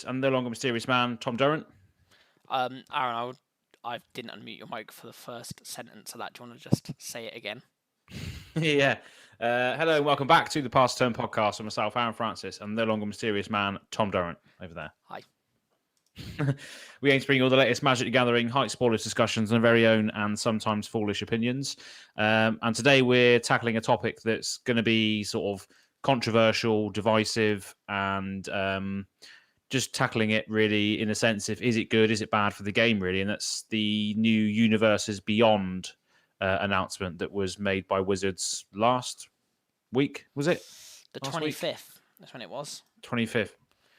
Francis, and no longer mysterious man, Tom Durrant. Aaron, I didn't unmute your mic for the first sentence of that. Do you want to just say it again? Yeah. Hello and welcome back to the Past Turn podcast with myself, Aaron Francis, and no longer mysterious man, Tom Durrant, over there. Hi. We aim to bring you all the latest Magic the Gathering, height spoilers discussions, and very own and sometimes foolish opinions. And today we're tackling a topic that's going to be sort of controversial, divisive, and just tackling it really in a sense of is it good, is it bad for the game, really? And that's the new Universes Beyond announcement that was made by Wizards last week, was it? The 25th. That's when it was. 25th.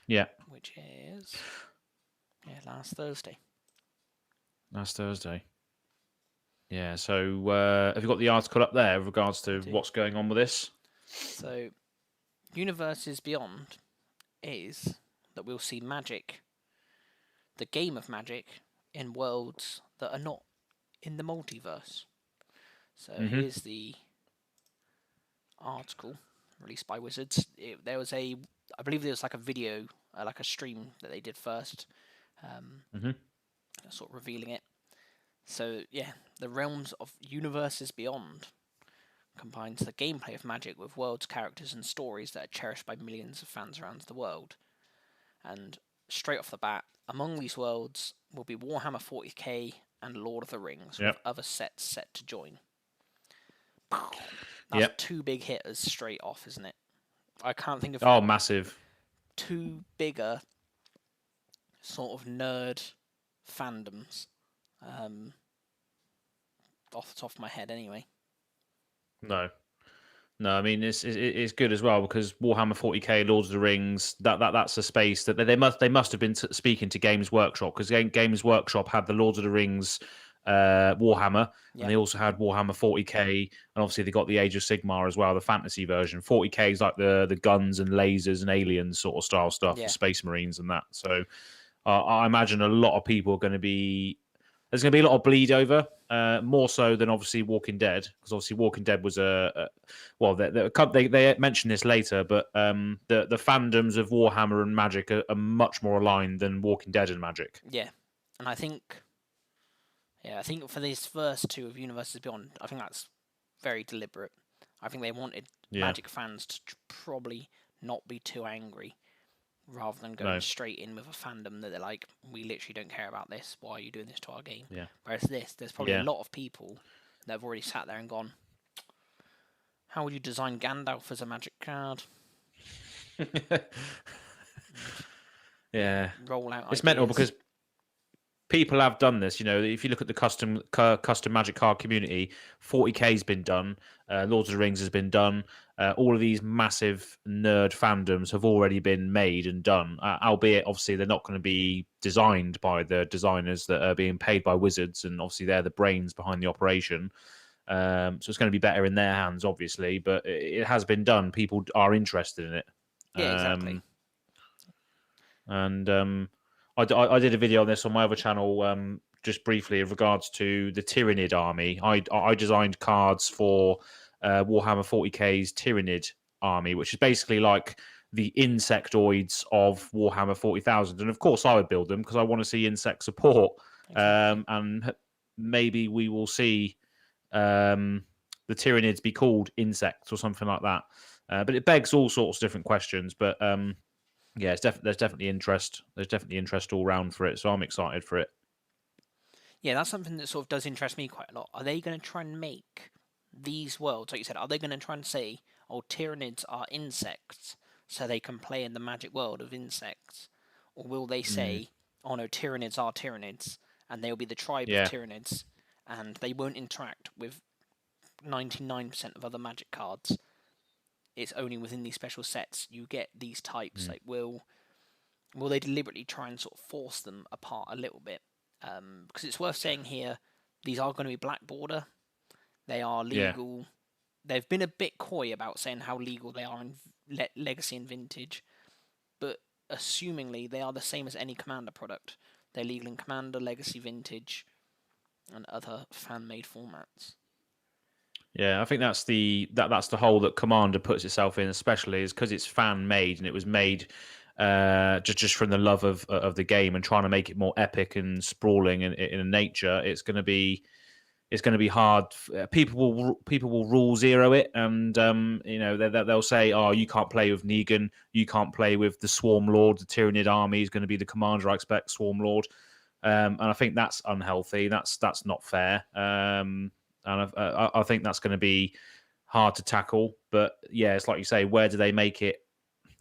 Yeah. Which is last Thursday. Last Thursday. Yeah, so have you got the article up there with regards to what's going on with this? So, Universes Beyond is that we'll see Magic, the game of Magic, in worlds that are not in the multiverse. So here's the article released by Wizards. I believe there was like a video, like a stream that they did first, sort of revealing it. So yeah, the realms of Universes Beyond combines the gameplay of Magic with worlds, characters, and stories that are cherished by millions of fans around the world. And straight off the bat, among these worlds will be Warhammer 40k and Lord of the Rings, with other sets set to join. That's two big hitters straight off, isn't it? I can't think of massive two bigger sort of nerd fandoms off the top of my head anyway. No, I mean it's good as well because Warhammer 40k, Lords of the Rings, that's a space that they must have been speaking to Games Workshop, because Games Workshop had the Lords of the Rings Warhammer, and they also had Warhammer 40k, and obviously they got the Age of Sigmar as well, the fantasy version. 40k is like the guns and lasers and aliens sort of style stuff, the Space Marines and that. So I imagine a lot of people are going to be. There's going to be a lot of bleed over, more so than obviously Walking Dead, because obviously Walking Dead was they mentioned this later, but the fandoms of Warhammer and Magic are much more aligned than Walking Dead and Magic. Yeah, and I think for these first two of Universes Beyond, I think that's very deliberate. I think they wanted Magic fans to probably not be too angry, rather than going straight in with a fandom that they're like, we literally don't care about this, why are you doing this to our game? Yeah. Whereas there's probably a lot of people that have already sat there and gone, how would you design Gandalf as a Magic card? Roll out it's ideas. mental because people have done this. You know, if you look at the custom Magic card community, 40k has been done, Lords of the Rings has been done. All of these massive nerd fandoms have already been made and done, albeit obviously they're not going to be designed by the designers that are being paid by Wizards, and obviously they're the brains behind the operation. So it's going to be better in their hands, obviously, but it has been done. People are interested in it. Yeah, exactly. And I did a video on this on my other channel just briefly in regards to the Tyranid army. I designed cards for Warhammer 40k's Tyranid army, which is basically like the insectoids of Warhammer 40,000. And of course I would build them because I want to see insect support. Exactly. And maybe we will see the Tyranids be called insects or something like that. But it begs all sorts of different questions. But yeah, there's definitely interest. There's definitely interest all round for it, so I'm excited for it. Yeah, that's something that sort of does interest me quite a lot. Are they going to try and make these worlds, like you said, are they going to try and say, oh, Tyranids are insects, so they can play in the Magic world of insects? Or will they say, oh no, Tyranids are Tyranids, and they'll be the tribe of Tyranids, and they won't interact with 99% of other Magic cards? It's only within these special sets you get these types. Like, will they deliberately try and sort of force them apart a little bit? Because it's worth saying here, these are going to be black border. They are legal. Yeah. They've been a bit coy about saying how legal they are in Legacy and Vintage, but assumingly they are the same as any Commander product. They're legal in Commander, Legacy, Vintage, and other fan-made formats. Yeah, I think that's the hole that Commander puts itself in, especially is because it's fan made and it was made just from the love of the game and trying to make it more epic and sprawling in nature. It's going to be hard. People will rule zero it, and they'll say, "Oh, you can't play with Negan. You can't play with the Swarm Lord. The Tyranid army is going to be the commander. I expect Swarm Lord." And I think that's unhealthy. That's not fair. And I think that's going to be hard to tackle. But yeah, it's like you say, where do they make it?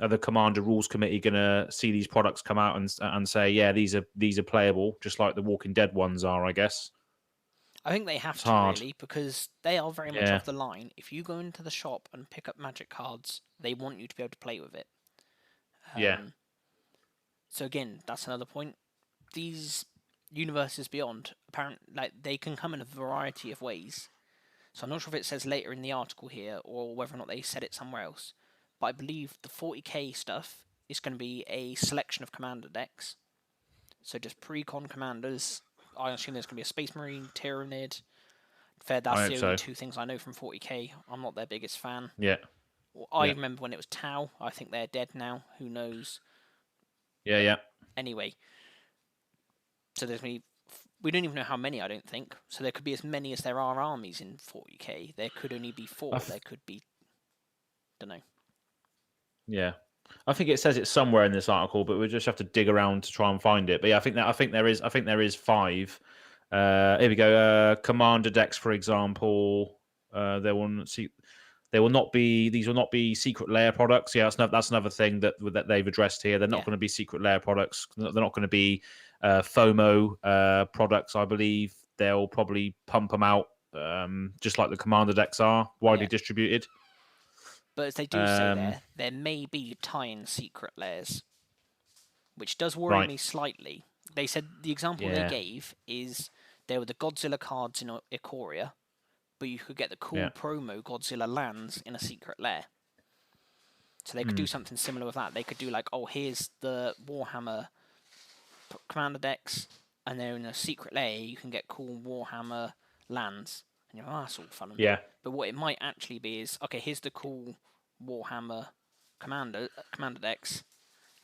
Are the Commander Rules Committee going to see these products come out and say, yeah, these are playable, just like the Walking Dead ones are? I guess I think they it's have to hard. really, because they are very much Yeah, off the line. If you go into the shop and pick up Magic cards, they want you to be able to play with it. yeah. So again, that's another point. These universes beyond, apparently, like they can come in a variety of ways. So I'm not sure if it says later in the article here or whether or not they said it somewhere else. But I believe the 40k stuff is going to be a selection of commander decks. So just pre-con commanders. I assume there's going to be a Space Marine, Tyranid. Fair, I that's hope the only so. two things I know from 40k. I'm not their biggest fan. Yeah, I yeah, remember when it was Tau. I think they're dead now. Who knows? yeah, But yeah. anyway, so there's me. We don't even know how many. I don't think so. There could be as many as there are armies in 40k. There could only be I 4. th- There could be, don't know. yeah. I think it says it somewhere in this article, but we just have to dig around to try and find it. But yeah, I think there is 5. Here we go. Commander decks, for example. There will see. They will not be. These will not be secret layer products. Yeah, that's another thing that they've addressed here. They're not Yeah, going to be secret layer products. They're not going to be FOMO products. I believe they'll probably pump them out, just like the commander decks are widely yeah. distributed. But as they do say Um, there may be tie-in secret layers, which does worry right. me slightly. They said the example they Yeah. gave is there were the Godzilla cards in Ikoria, but you could get the cool Yeah. promo Godzilla lands in a secret lair. So they could do Mm, something similar with that. They could do like, oh, here's the Warhammer commander decks, and then in a secret layer you can get cool Warhammer lands. And you're like, oh, that's all fun and good. yeah. But what it might actually be is, okay, here's the cool Warhammer commander decks.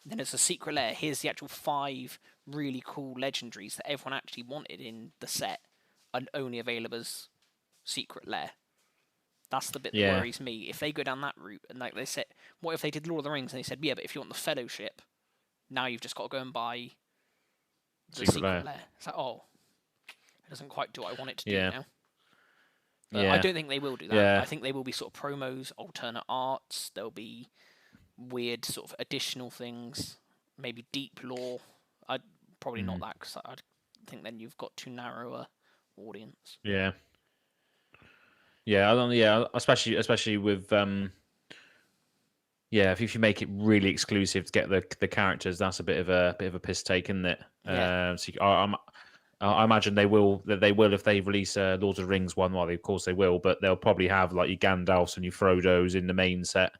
Then it's a secret layer. Here's the actual 5 really cool legendaries that everyone actually wanted in the set, and only available as secret layer. That's the bit that Yeah. worries me. If they go down that route, and like they said, what if they did Lord of the Rings and they said, yeah, but if you want the Fellowship, now you've just got to go and buy the Secret secret layer. layer. It's like, oh, it doesn't quite do what I want it to do Yeah. now. But I Yeah. don't think they will do that. Yeah. I think they will be sort of promos, alternate arts. There'll be weird sort of additional things, maybe deep lore. I'd probably not Mm, that, because I think then you've got too narrow a audience. yeah. Yeah. I don't. Yeah. Especially with Yeah, if you make it really exclusive to get the characters, that's a bit of a piss take, isn't it? Yeah, I imagine they will if they release a Lord of the Rings one. Well, of course they will, but they'll probably have like your Gandalfs and your Frodos in the main set,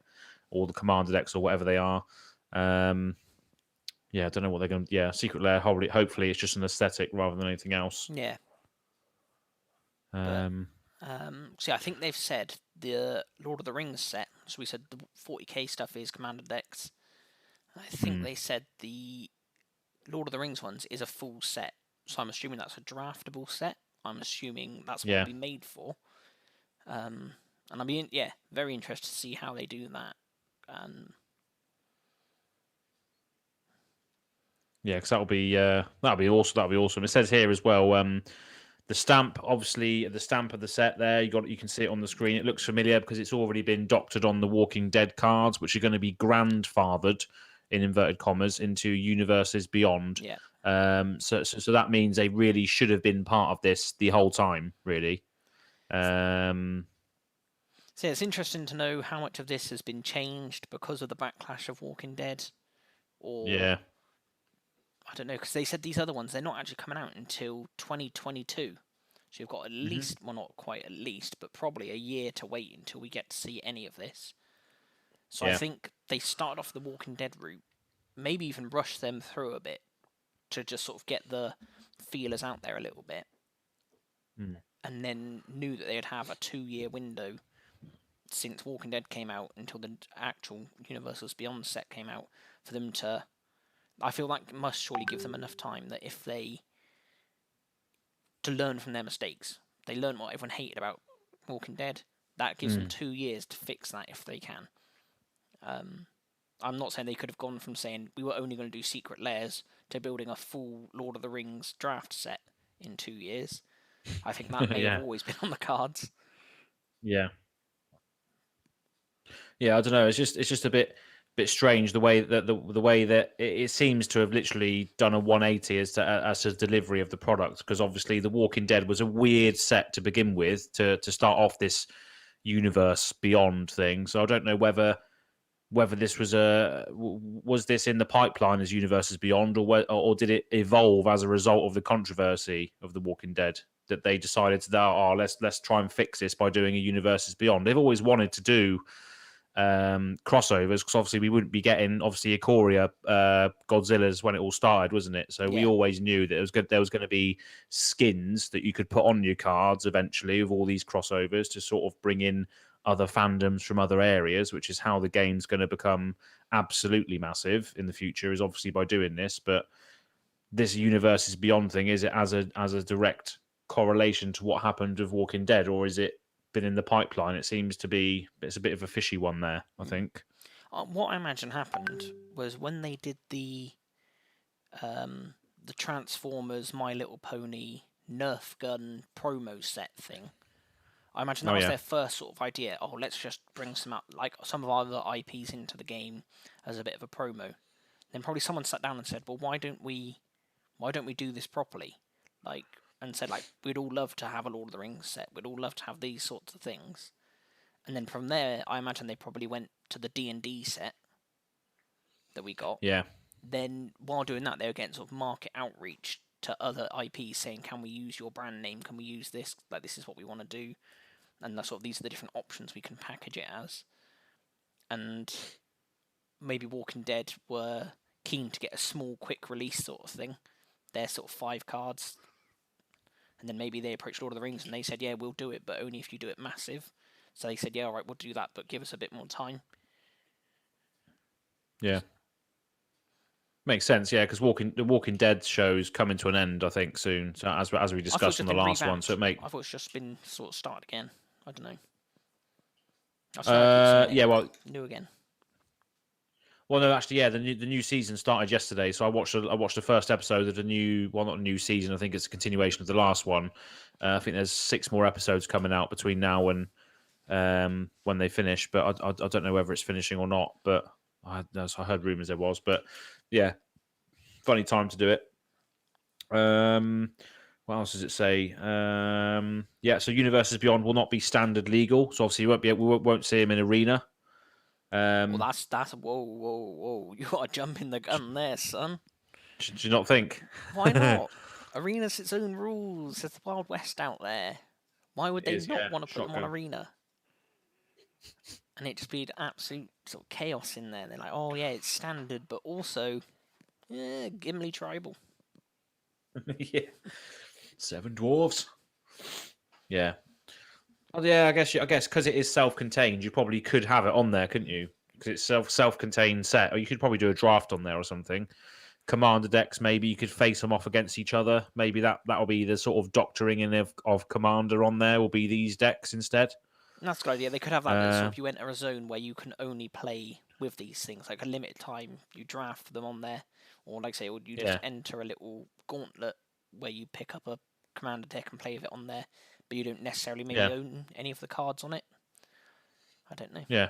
or the Commander decks, or whatever they are. Yeah, I don't know what they're going to. Yeah, Secret Lair. Hopefully, it's just an aesthetic rather than anything else. yeah. But Um, see, I think they've said the Lord of the Rings set. So we said the 40k stuff is commander decks. I think hmm, they said the Lord of the Rings ones is a full set. So I'm assuming that's a draftable set. I'm assuming that's what it'll yeah, be made for. And very interested to see how they do that. yeah, because that'll be awesome. That'll be awesome. It says here as well. The stamp, obviously, the stamp of the set there, you can see it on the screen. It looks familiar because it's already been doctored on the Walking Dead cards, which are going to be grandfathered in inverted commas into universes beyond. Yeah. So that means they really should have been part of this the whole time, really. Um, So it's interesting to know how much of this has been changed because of the backlash of Walking Dead, or yeah, I don't know, because they said these other ones they're not actually coming out until 2022. So you've got at hmm, least, well, not quite at least, but probably a year to wait until we get to see any of this. So I yeah, think they started off the Walking Dead route, maybe even rushed them through a bit to just sort of get the feelers out there a little bit, mm, and then knew that they'd have a 2-year window since Walking Dead came out until the actual Universal's Beyond set came out for them to. I feel like it must surely give them enough time that if they to learn from their mistakes, they learn what everyone hated about Walking Dead. That gives them 2 years to fix that if they can. I'm not saying they could have gone from saying we were only going to do secret layers to building a full Lord of the Rings draft set in 2 years. I think that may have Yeah. always been on the cards. Yeah. Yeah, I don't know. It's just a bit strange the way that the way that it seems to have literally done a 180 as to delivery of the product, because obviously The Walking Dead was a weird set to begin with to start off this universe beyond thing. So I don't know whether this was this in the pipeline as Universes Beyond, or did it evolve as a result of the controversy of The Walking Dead, that they decided that let's try and fix this by doing a Universes Beyond. They've always wanted to do crossovers, because obviously we wouldn't be getting obviously Ikoria Godzilla's when it all started, wasn't it? So we always knew that there was going to be skins that you could put on your cards eventually of all these crossovers to sort of bring in other fandoms from other areas, which is how the game's going to become absolutely massive in the future, is obviously by doing this. But this Universes Beyond thing, is it as a direct correlation to what happened with Walking Dead, or is it been in the pipeline? It seems to be, it's a bit of a fishy one there, I think. What I imagine happened was when they did the Transformers My Little Pony Nerf gun promo set thing. I imagine that was their first sort of idea. Oh, let's just bring some of our other IPs into the game as a bit of a promo. Then probably someone sat down and said, "Well, why don't we do this properly?" And said, we'd all love to have a Lord of the Rings set. We'd all love to have these sorts of things. And then from there, I imagine they probably went to the D&D set that we got. Yeah. Then while doing that, they were getting sort of market outreach to other IPs saying, "Can we use your brand name? Can we use this? This is what we want to do." And these are the different options we can package it as. And maybe Walking Dead were keen to get a small, quick release sort of thing. They're sort of 5 cards. And then maybe they approached Lord of the Rings and they said, "Yeah, we'll do it, but only if you do it massive." So they said, "Yeah, all right, we'll do that, but give us a bit more time." Yeah. Makes sense, yeah, because the Walking Dead show's coming to an end, I think, soon. So as we discussed on the last one, so I thought it's just been sort of started again. I don't know. New again. Well, no, actually, yeah, the new season started yesterday, so I watched the first episode of the new, well, not a new season. I think it's a continuation of the last one. I think there's 6 more episodes coming out between now and when they finish, but I don't know whether it's finishing or not. But I heard rumors there was, but yeah, funny time to do it. What else does it say? Yeah, so Universes Beyond will not be standard legal, so obviously we won't see him in arena. Well, that's whoa! You got to jump in the gun there, son. Do you not think? Why not? Arena's its own rules. There's the Wild West out there. Why would they not want to put them on Arena? And it just be absolute sort of chaos in there. They're like, "Oh yeah, it's standard, but also, Gimli tribal." Yeah, 7 dwarves. Yeah. Oh, yeah, I guess because it is self-contained, you probably could have it on there, couldn't you? Because it's self-contained set, or you could probably do a draft on there or something. Commander decks, maybe you could face them off against each other. Maybe that'll be the sort of doctoring in of Commander on there. Will be these decks instead. That's a good idea. They could have that sort of you enter a zone where you can only play with these things, like a limited time. You draft them on there, or like say, or you just enter a little gauntlet where you pick up a Commander deck and play with it on there, but you don't necessarily maybe own any of the cards on it. I don't know. Yeah,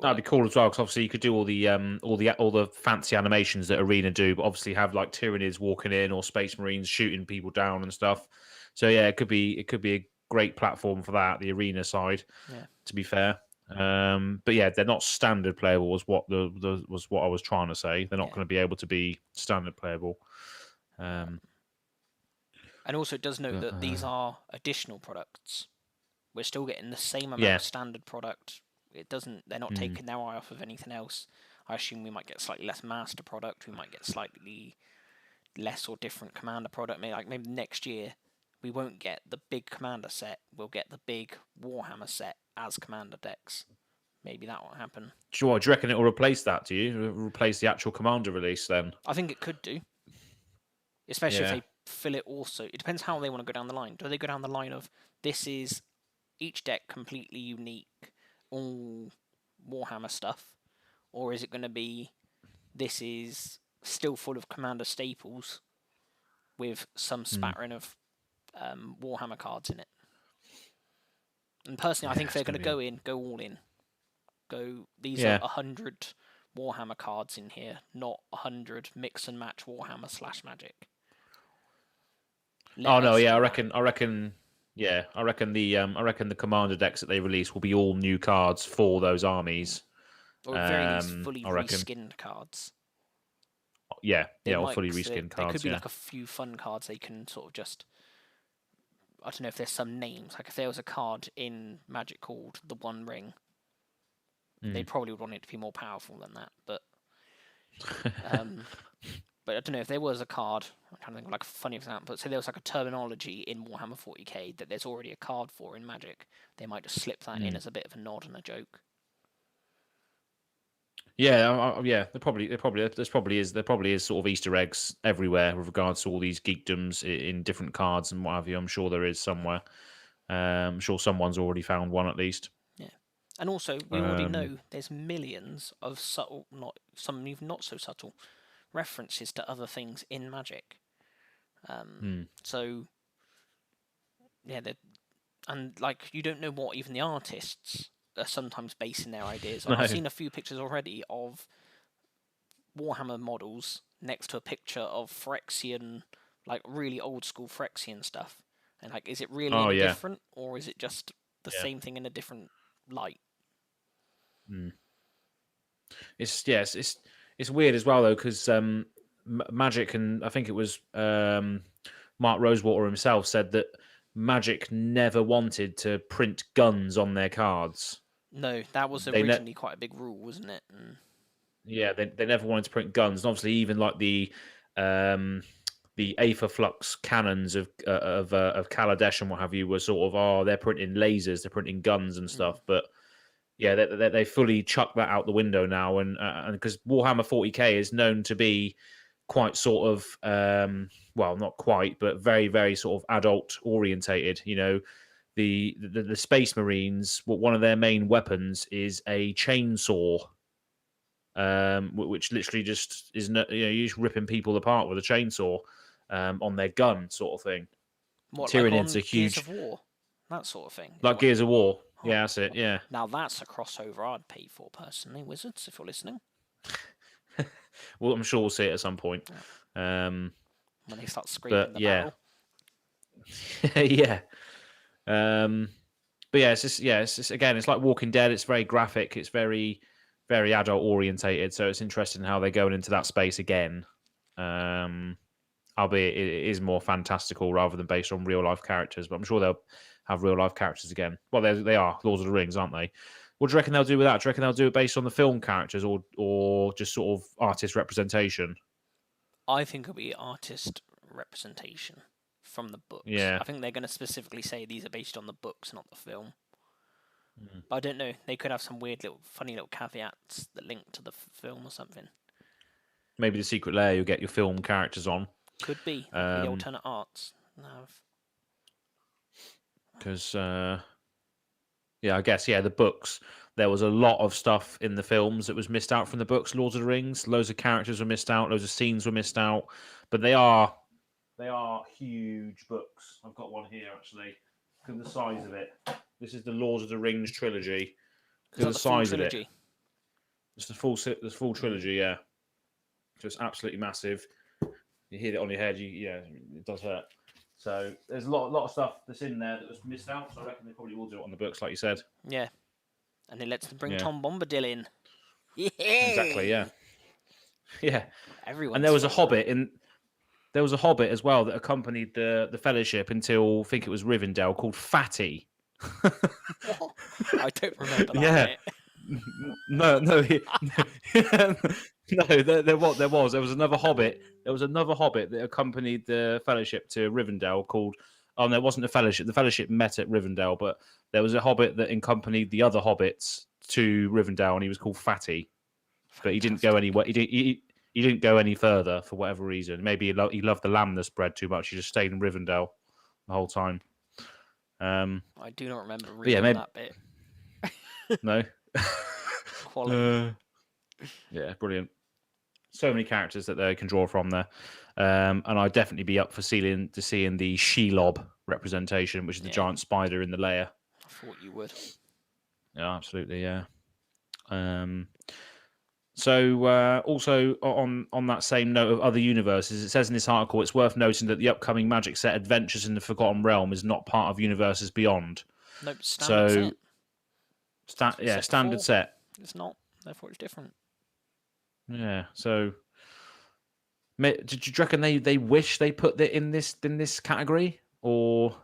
that'd be cool as well, because obviously you could do all the fancy animations that Arena do, but obviously have like Tyranids walking in or Space Marines shooting people down and stuff. So yeah, it could be a great platform for that, the Arena side. Yeah. To be fair, but yeah, they're not standard playable. Was what I was trying to say. They're not going to be able to be standard playable. And also, it does note that these are additional products. We're still getting the same amount of standard product. It doesn't. They're not taking their eye off of anything else. I assume we might get slightly less master product. We might get slightly less or different commander product. Maybe next year, we won't get the big Commander set. We'll get the big Warhammer set as Commander decks. Maybe that will happen. Do you reckon it will replace that? Do you replace the actual Commander release then? I think it could do, especially if Yeah. they fill it. Also, it depends how they want to go down the line. Do they go down the line of this is each deck completely unique, all Warhammer stuff, or is it going to be this is still full of Commander staples with some spattering of Warhammer cards in it? And personally, I think if they're going to go all in. These are 100 Warhammer cards in here, not 100 mix and match Warhammer / Magic. I reckon the Commander decks that they release will be all new cards for those armies. Or at very least fully reskinned cards. Yeah, or fully reskinned cards. There could be like a few fun cards they can sort of just. I don't know if there's some names. Like if there was a card in Magic called the One Ring, they probably would want it to be more powerful than that. But but I don't know if there was a card. I'm trying to think of like a funny example. Say there was like a terminology in Warhammer 40k that there's already a card for in Magic. They might just slip that in as a bit of a nod and a joke. Yeah, there probably is sort of Easter eggs everywhere with regards to all these geekdoms in different cards and what have you. I'm sure there is somewhere. I'm sure someone's already found one at least. Yeah, and also we already know there's millions of subtle, some even not so subtle, references to other things in Magic. So yeah, and like you don't know what even the artists are sometimes basing their ideas on. No. I've seen a few pictures already of Warhammer models next to a picture of Phyrexian, like really old school Phyrexian stuff. And like, is it really any different, or is it just the same thing in a different light? It's weird as well though, because Magic, and I think it was Mark Rosewater himself said that Magic never wanted to print guns on their cards. No, that was originally quite a big rule, wasn't it? Yeah, they never wanted to print guns. And obviously, even like the Aether Flux cannons of Kaladesh and what have you were sort of, they're printing lasers, they're printing guns and stuff. But yeah, they fully chuck that out the window now, and because Warhammer 40k is known to be quite sort of well, not quite, but very, very sort of adult orientated. You know, the Space Marines, one of their main weapons is a chainsaw, which literally just is you're just ripping people apart with a chainsaw on their gun, sort of thing. What, Tyranids like are huge. Gears of War, that sort of thing. Like Gears of War. Oh, yeah, that's it. Yeah. Now that's a crossover I'd pay for personally, Wizards, if you're listening. Well, I'm sure we'll see it at some point. Yeah. When they start screaming the battle. Yeah. But yeah, it's just again, it's like Walking Dead. It's very graphic. It's very, very adult orientated. So it's interesting how they're going into that space again. Albeit it is more fantastical rather than based on real life characters. But I'm sure they'll have real life characters again. Well, they are Lords of the Rings, aren't they? What do you reckon they'll do with that? Do you reckon they'll do it based on the film characters or just sort of artist representation? I think it'll be artist representation from the books. Yeah. I think they're going to specifically say these are based on the books, not the film. But I don't know. They could have some weird funny little caveats that link to the film or something. Maybe the Secret Lair, you'll get your film characters on. Could be. The alternate arts. Because, I guess, the books. There was a lot of stuff in the films that was missed out from the books. Lord of the Rings, loads of characters were missed out, loads of scenes were missed out. But they are huge books. I've got one here actually. Look at the size of it. This is the Lord of the Rings trilogy. Look at the size of it. It's the full trilogy. Yeah. So it's absolutely massive. You hit it on your head. It does hurt. So there's a lot of stuff that's in there that was missed out. So I reckon they probably will do it on the books, like you said. Yeah. And it lets them bring Tom Bombadil in. Yeah. Exactly. Yeah. Yeah. Everyone. And there was a Hobbit as well that accompanied the Fellowship until I think it was Rivendell, called Fatty. I don't remember that. Yeah. No, there was another Hobbit. There was another Hobbit that accompanied the Fellowship to Rivendell called Oh no, it wasn't the Fellowship. The Fellowship met at Rivendell, but there was a Hobbit that accompanied the other Hobbits to Rivendell, and he was called Fatty. But he didn't go Fantastic. anywhere. He didn't go any further for whatever reason. Maybe he loved the lamness bread too much. He just stayed in Rivendell the whole time. I do not remember But yeah, reading maybe that bit. no. Quality. Yeah, brilliant. So many characters that they can draw from there, and I'd definitely be up for seeing the Shelob representation, which is the Yeah. giant spider in the lair. I thought you would. Yeah, absolutely. Yeah. So also on that same note of other universes, it says in this article it's worth noting that the upcoming Magic set Adventures in the Forgotten Realm is not part of Universes Beyond. Nope, So standard set. Said standard before. set. It's not. Therefore, it's different. Yeah. So did you reckon they wish they put it in this category, or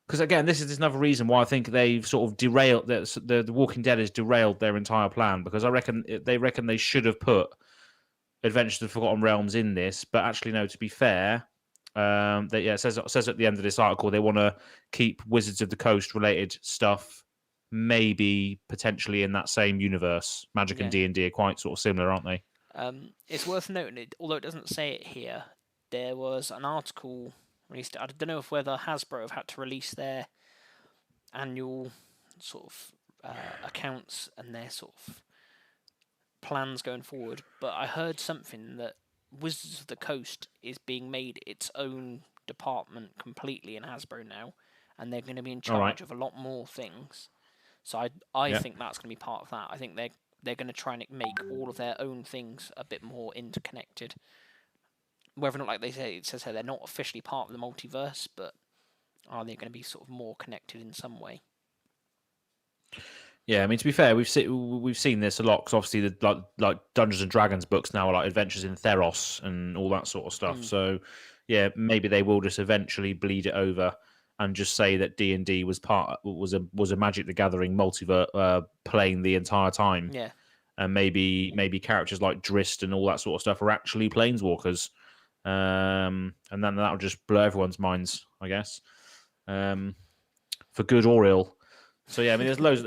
because again this is another reason why I think they've sort of derailed the Walking Dead has derailed their entire plan, because I reckon they should have put Adventures of the Forgotten Realms in this, but actually no. To be fair, it says at the end of this article they want to keep Wizards of the Coast related stuff, maybe potentially in that same universe. Magic and D&D are quite sort of similar, aren't they? It's worth noting, although it doesn't say it here, there was an article released. I don't know if whether Hasbro have had to release their annual sort of accounts and their sort of plans going forward, but I heard something that Wizards of the Coast is being made its own department completely in Hasbro now, and they're going to be in charge of a lot more things. So I think that's going to be part of that. I think they're going to try and make all of their own things a bit more interconnected. Whether or not, like they say, it says here, they're not officially part of the multiverse, but are they going to be sort of more connected in some way? Yeah, I mean, to be fair, we've seen this a lot, because obviously the like Dungeons and Dragons books now are like Adventures in Theros and all that sort of stuff. So yeah, maybe they will just eventually bleed it over and just say that D&D was a Magic the Gathering multiverse playing the entire time. Yeah. And maybe characters like Drist and all that sort of stuff are actually planeswalkers. And then that'll just blow everyone's minds, I guess. For good or ill. So yeah, I mean, there's loads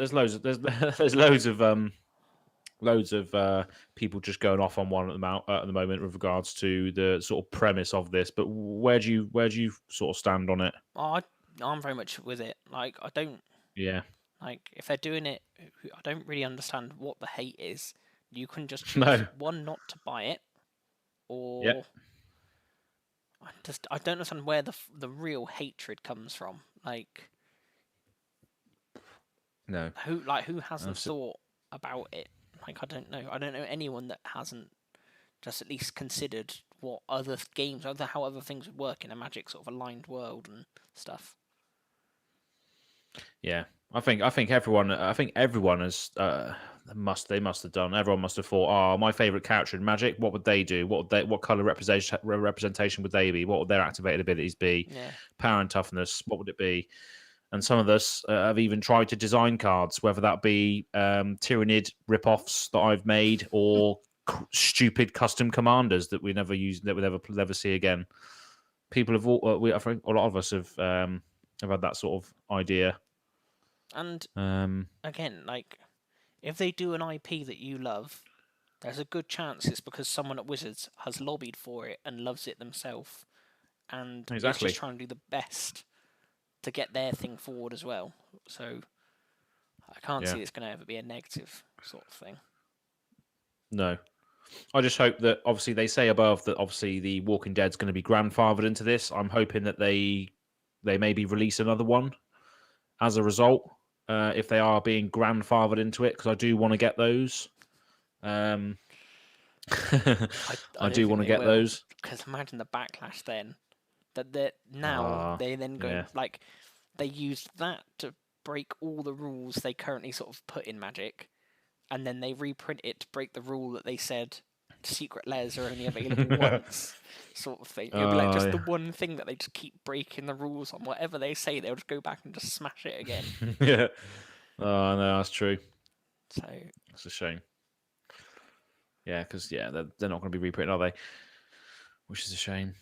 of people just going off on one at the moment with regards to the sort of premise of this. But where do you sort of stand on it? I'm very much with it. Like, I don't. Yeah. Like, if they're doing it, I don't really understand what the hate is. You can just choose one, not to buy it, or I don't understand where the real hatred comes from. Like, no, who hasn't thought about it? Like, I don't know. I don't know anyone that hasn't just at least considered what other games, how other things would work in a Magic sort of aligned world and stuff. Yeah, I think everyone has must have done. Everyone must have thought, oh, my favorite character in Magic. What would they do? What color representation would they be? What would their activated abilities be? Yeah. Power and toughness. What would it be? And some of us have even tried to design cards, whether that be Tyrannid rip-offs that I've made or stupid custom commanders that we never use, that we never see again. People have I think a lot of us have had that sort of idea. And again, like, if they do an IP that you love, there's a good chance it's because someone at Wizards has lobbied for it and loves it themselves, and is just trying to do the best to get their thing forward as well. So I can't see it's going to ever be a negative sort of thing. No. I just hope that, obviously, they say above that obviously the Walking Dead's going to be grandfathered into this. I'm hoping that they maybe release another one as a result, if they are being grandfathered into it, because I do want to get those. I do want to get those. Because imagine the backlash then. That they then go, like, they used that to break all the rules they currently sort of put in Magic, and then they reprint it to break the rule that they said secret layers are only available once, sort of thing. It would be like just the one thing that they just keep breaking the rules on. Whatever they say, they'll just go back and just smash it again. Yeah. Oh, no, that's true. So it's a shame. Yeah, because they're not going to be reprinted, are they? Which is a shame.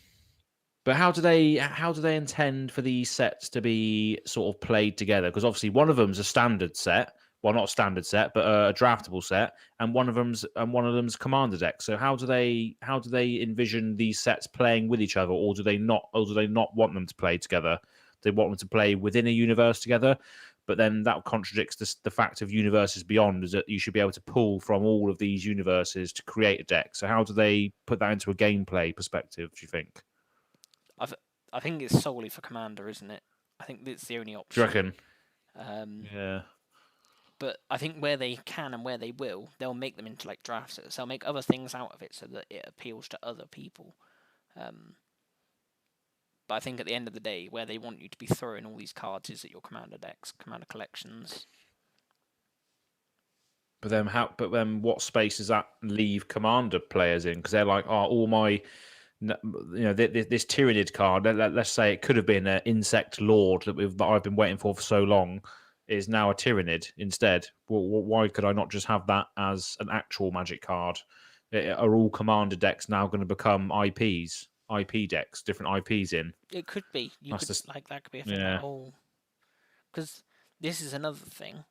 But how do they intend for these sets to be sort of played together? Because obviously one of them's a standard set, well not a standard set, but a draftable set, and one of them's commander deck. So how do they envision these sets playing with each other, or do they not want them to play together? They want them to play within a universe together, but then that contradicts the fact of universes beyond, is that you should be able to pull from all of these universes to create a deck. So how do they put that into a gameplay perspective, do you think? I've, I think it's solely for Commander, isn't it? I think that's the only Do you option. reckon? Um, Yeah. but I think where they can and where they will, they'll make them into like draft sets. They'll make other things out of it so that it appeals to other people. Um, but I think at the end of the day, where they want you to be throwing all these cards is at your Commander decks, Commander collections. But then what space does that leave commander players in? Because they're like, oh, all my, this Tyrannid card. Let's say it could have been an insect lord that I've been waiting for so long, is now a Tyrannid instead. Well, why could I not just have that as an actual Magic card? Are all commander decks now going to become IPs, IP decks, different IPs in? It could be. You That's could just like that could be a thing. Like yeah, because this is another thing.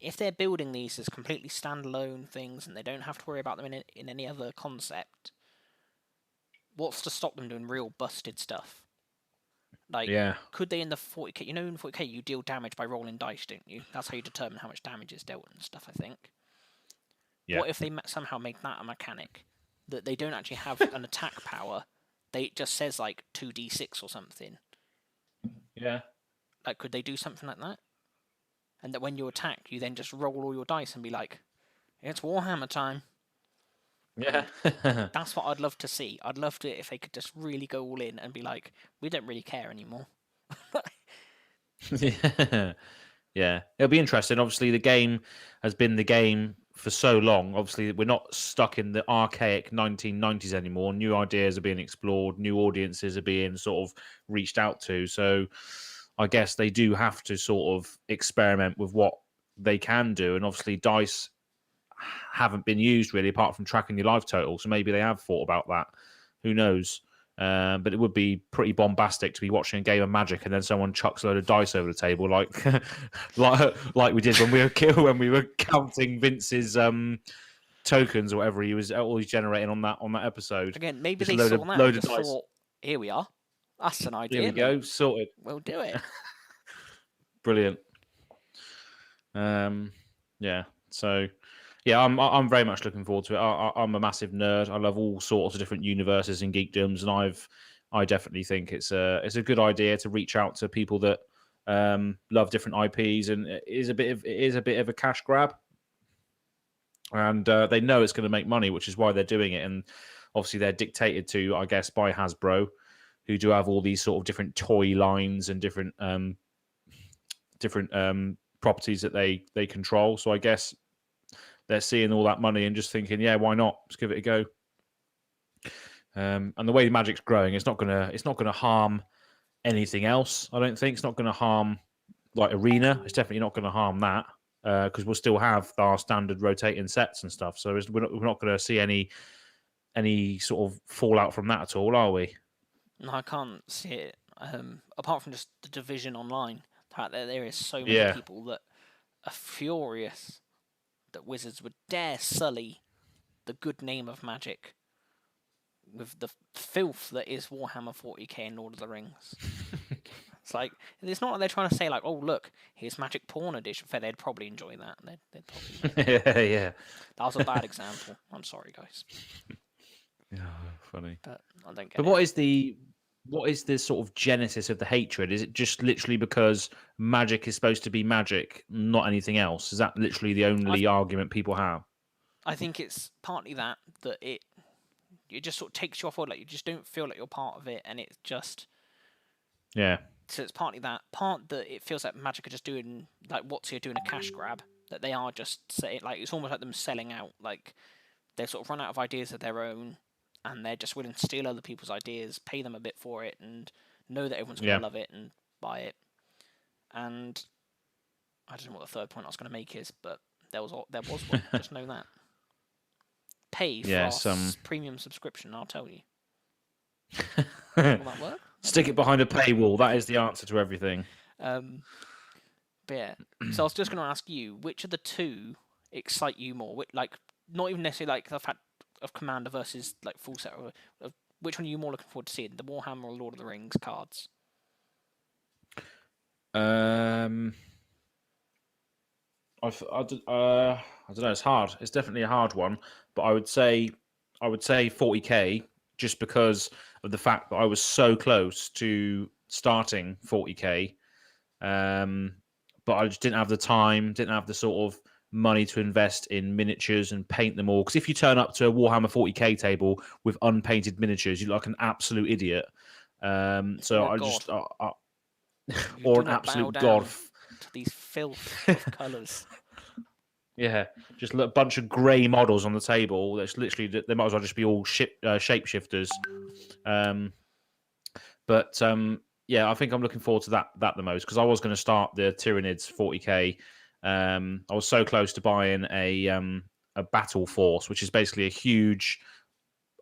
If they're building these as completely standalone things and they don't have to worry about them in any other concept, what's to stop them doing real busted stuff? Like, yeah, could they in the 40k? You know, in 40k you deal damage by rolling dice, don't you? That's how you determine how much damage is dealt and stuff. I think. yeah, What if they somehow made that a mechanic that they don't actually have an attack power? They it just says like 2d6 or something. yeah. Like, could they do something like that? And that when you attack, you then just roll all your dice and be like, "It's Warhammer time." Yeah. That's what I'd love to see. I'd love to if they could just really go all in and be like, "We don't really care anymore." Yeah. Yeah. It'll be interesting. Obviously, the game has been the game for so long. Obviously, we're not stuck in the archaic 1990s anymore. New ideas are being explored, new audiences are being sort of reached out to. So I guess they do have to sort of experiment with what they can do. And obviously, dice haven't been used really apart from tracking your life total. So maybe they have thought about that. Who knows? But it would be pretty bombastic to be watching a game of Magic and then someone chucks a load of dice over the table, like like we did when we were counting Vince's tokens or whatever he was always generating on that episode. Again, maybe Just they a load of saw that and load of just dice. thought, "Here we are. That's an There idea, we mate. go, sorted. We'll do it." Brilliant. Yeah. So yeah, I'm very much looking forward to it. I'm a massive nerd. I love all sorts of different universes and geekdoms, and I definitely think it's a good idea to reach out to people that love different IPs, and it is a bit of a cash grab, and they know it's going to make money, which is why they're doing it. And obviously, they're dictated to, I guess, by Hasbro, who do have all these sort of different toy lines and different properties that they control. So I guess they're seeing all that money and just thinking, yeah, why not? Let's give it a go. And the way the Magic's growing, it's not gonna harm anything else. I don't think it's not going to harm like Arena. It's definitely not going to harm that because we'll still have our standard rotating sets and stuff. So we're not going to see any sort of fallout from that at all, are we? No, I can't see it. Apart from just the division online, the fact that there is so many Yeah, people that are furious that Wizards would dare sully the good name of Magic with the filth that is Warhammer 40k and Lord of the Rings. It's like, it's not like they're trying to say like, "Oh look, here's Magic Porn Edition." Fair, they'd probably enjoy that. They'd probably enjoy that. yeah, yeah. That was a bad example. I'm sorry, guys, Yeah, funny. but I don't get But it. what is the sort of genesis of the hatred? Is it just literally because magic is supposed to be magic, not anything else? Is that literally the I only argument people have? I think it's partly that it just sort of takes you off board. Like, you just don't feel like you're part of it, and it's just, Yeah, so it's partly that part that it feels like Magic are just doing like what's here doing a cash grab, that they are just saying like it's almost like them selling out. Like, they've sort of run out of ideas of their own, and they're just willing to steal other people's ideas, pay them a bit for it, and know that everyone's going yeah, to love it and buy it. And I don't know what the third point I was going to make is, but there was one. Just know that. Pay for yeah. our premium subscription, I'll tell you. Will that work? Stick it behind a paywall. That is the answer to everything. But yeah. So I was just going to ask you, which of the two excite you more? Like, not even necessarily like the fact of Commander versus like full set. Of which one are you more looking forward to seeing? The Warhammer or Lord of the Rings cards? I don't know. It's hard. It's definitely a hard one, but I would say 40k just because of the fact that I was so close to starting 40k, but I just didn't have the time, didn't have the sort of money to invest in miniatures and paint them all. Because if you turn up to a Warhammer 40k table with unpainted miniatures, you look like an absolute idiot. So You're a I god. just You or do an not bow absolute down god. to these filth of colours. Yeah, just a bunch of grey models on the table. That's literally they might as well just be all shapeshifters. Yeah, I think I'm looking forward to that the most because I was going to start the Tyranids 40k. I was so close to buying a battle force, which is basically a huge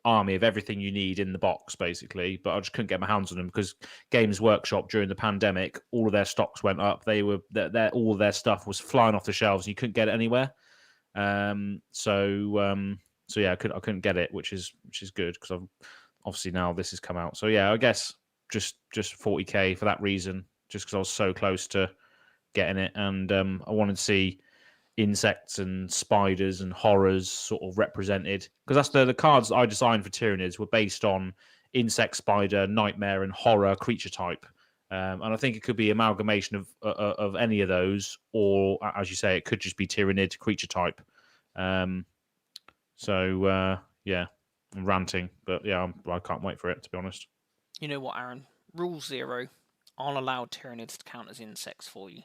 army of everything you need in the box, basically. But I just couldn't get my hands on them because Games Workshop during the pandemic, all of their stocks went up. They were all of their stuff was flying off the shelves, and you couldn't get it anywhere. So yeah, I couldn't get it, which is good because I've obviously now this has come out. So yeah, I guess just 40k for that reason, just because I was so close to getting it, and I wanted to see insects and spiders and horrors sort of represented because that's the cards that I designed for Tyranids were based on insect, spider, nightmare, and horror creature type. And I think it could be amalgamation of any of those, or as you say, it could just be Tyranid creature type. Yeah, I'm ranting, but yeah, I can't wait for it, to be honest. You know what, Aaron? Rule 0: I'll allow Tyranids to count as insects for you.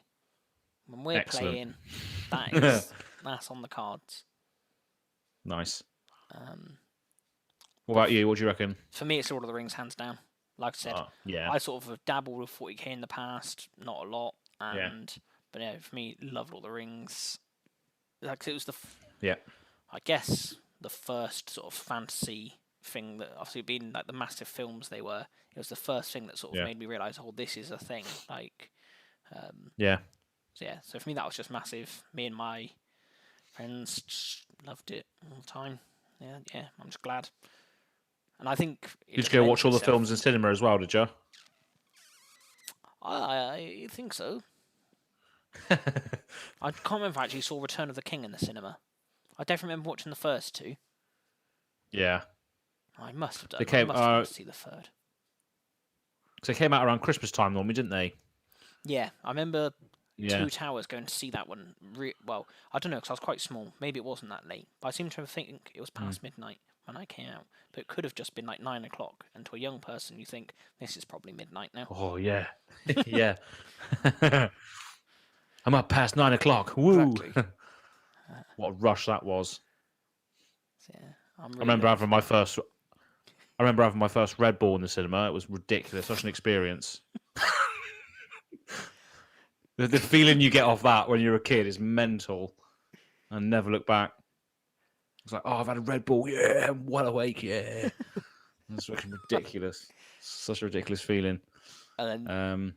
When we're Excellent. playing, that's on the cards. Nice. Um, What about you? What do you reckon? For me, it's Lord of the Rings, hands down. Like I said, yeah. I sort of have dabbled with 40k in the past, not a lot, Yeah. but yeah, for me, love Lord of the Rings. Like it was Yeah. I guess the first sort of fantasy thing that obviously being like the massive films they were. It was the first thing that sort of made me realize, oh, this is a thing. Like, Yeah. So yeah, so for me that was just massive. Me and my friends just loved it all the time. Yeah, I'm just glad. And I think Did you go watch all the films in cinema as well? Did you? I think so. I can't remember if I actually saw Return of the King in the cinema. I definitely remember watching the first two. Yeah. I must have done. They I must have to see the third. So they came out around Christmas time normally, didn't they? Yeah, I remember Two Towers going to see that one. Well, I don't know because I was quite small. Maybe it wasn't that late. But I seem to think it was past midnight when I came out. But it could have just been like 9 o'clock. And to a young person, you think this is probably midnight now. Oh yeah, yeah. I'm up past 9 o'clock. Woo! Exactly. What a rush that was. So, yeah, I remember having my first. I remember having my first Red Bull in the cinema. It was ridiculous. Such an experience. The feeling you get off that when you're a kid is mental. And never look back. It's like, oh, I've had a Red Bull. Yeah, I'm well awake. Yeah. It's fucking ridiculous. Such a ridiculous feeling. And then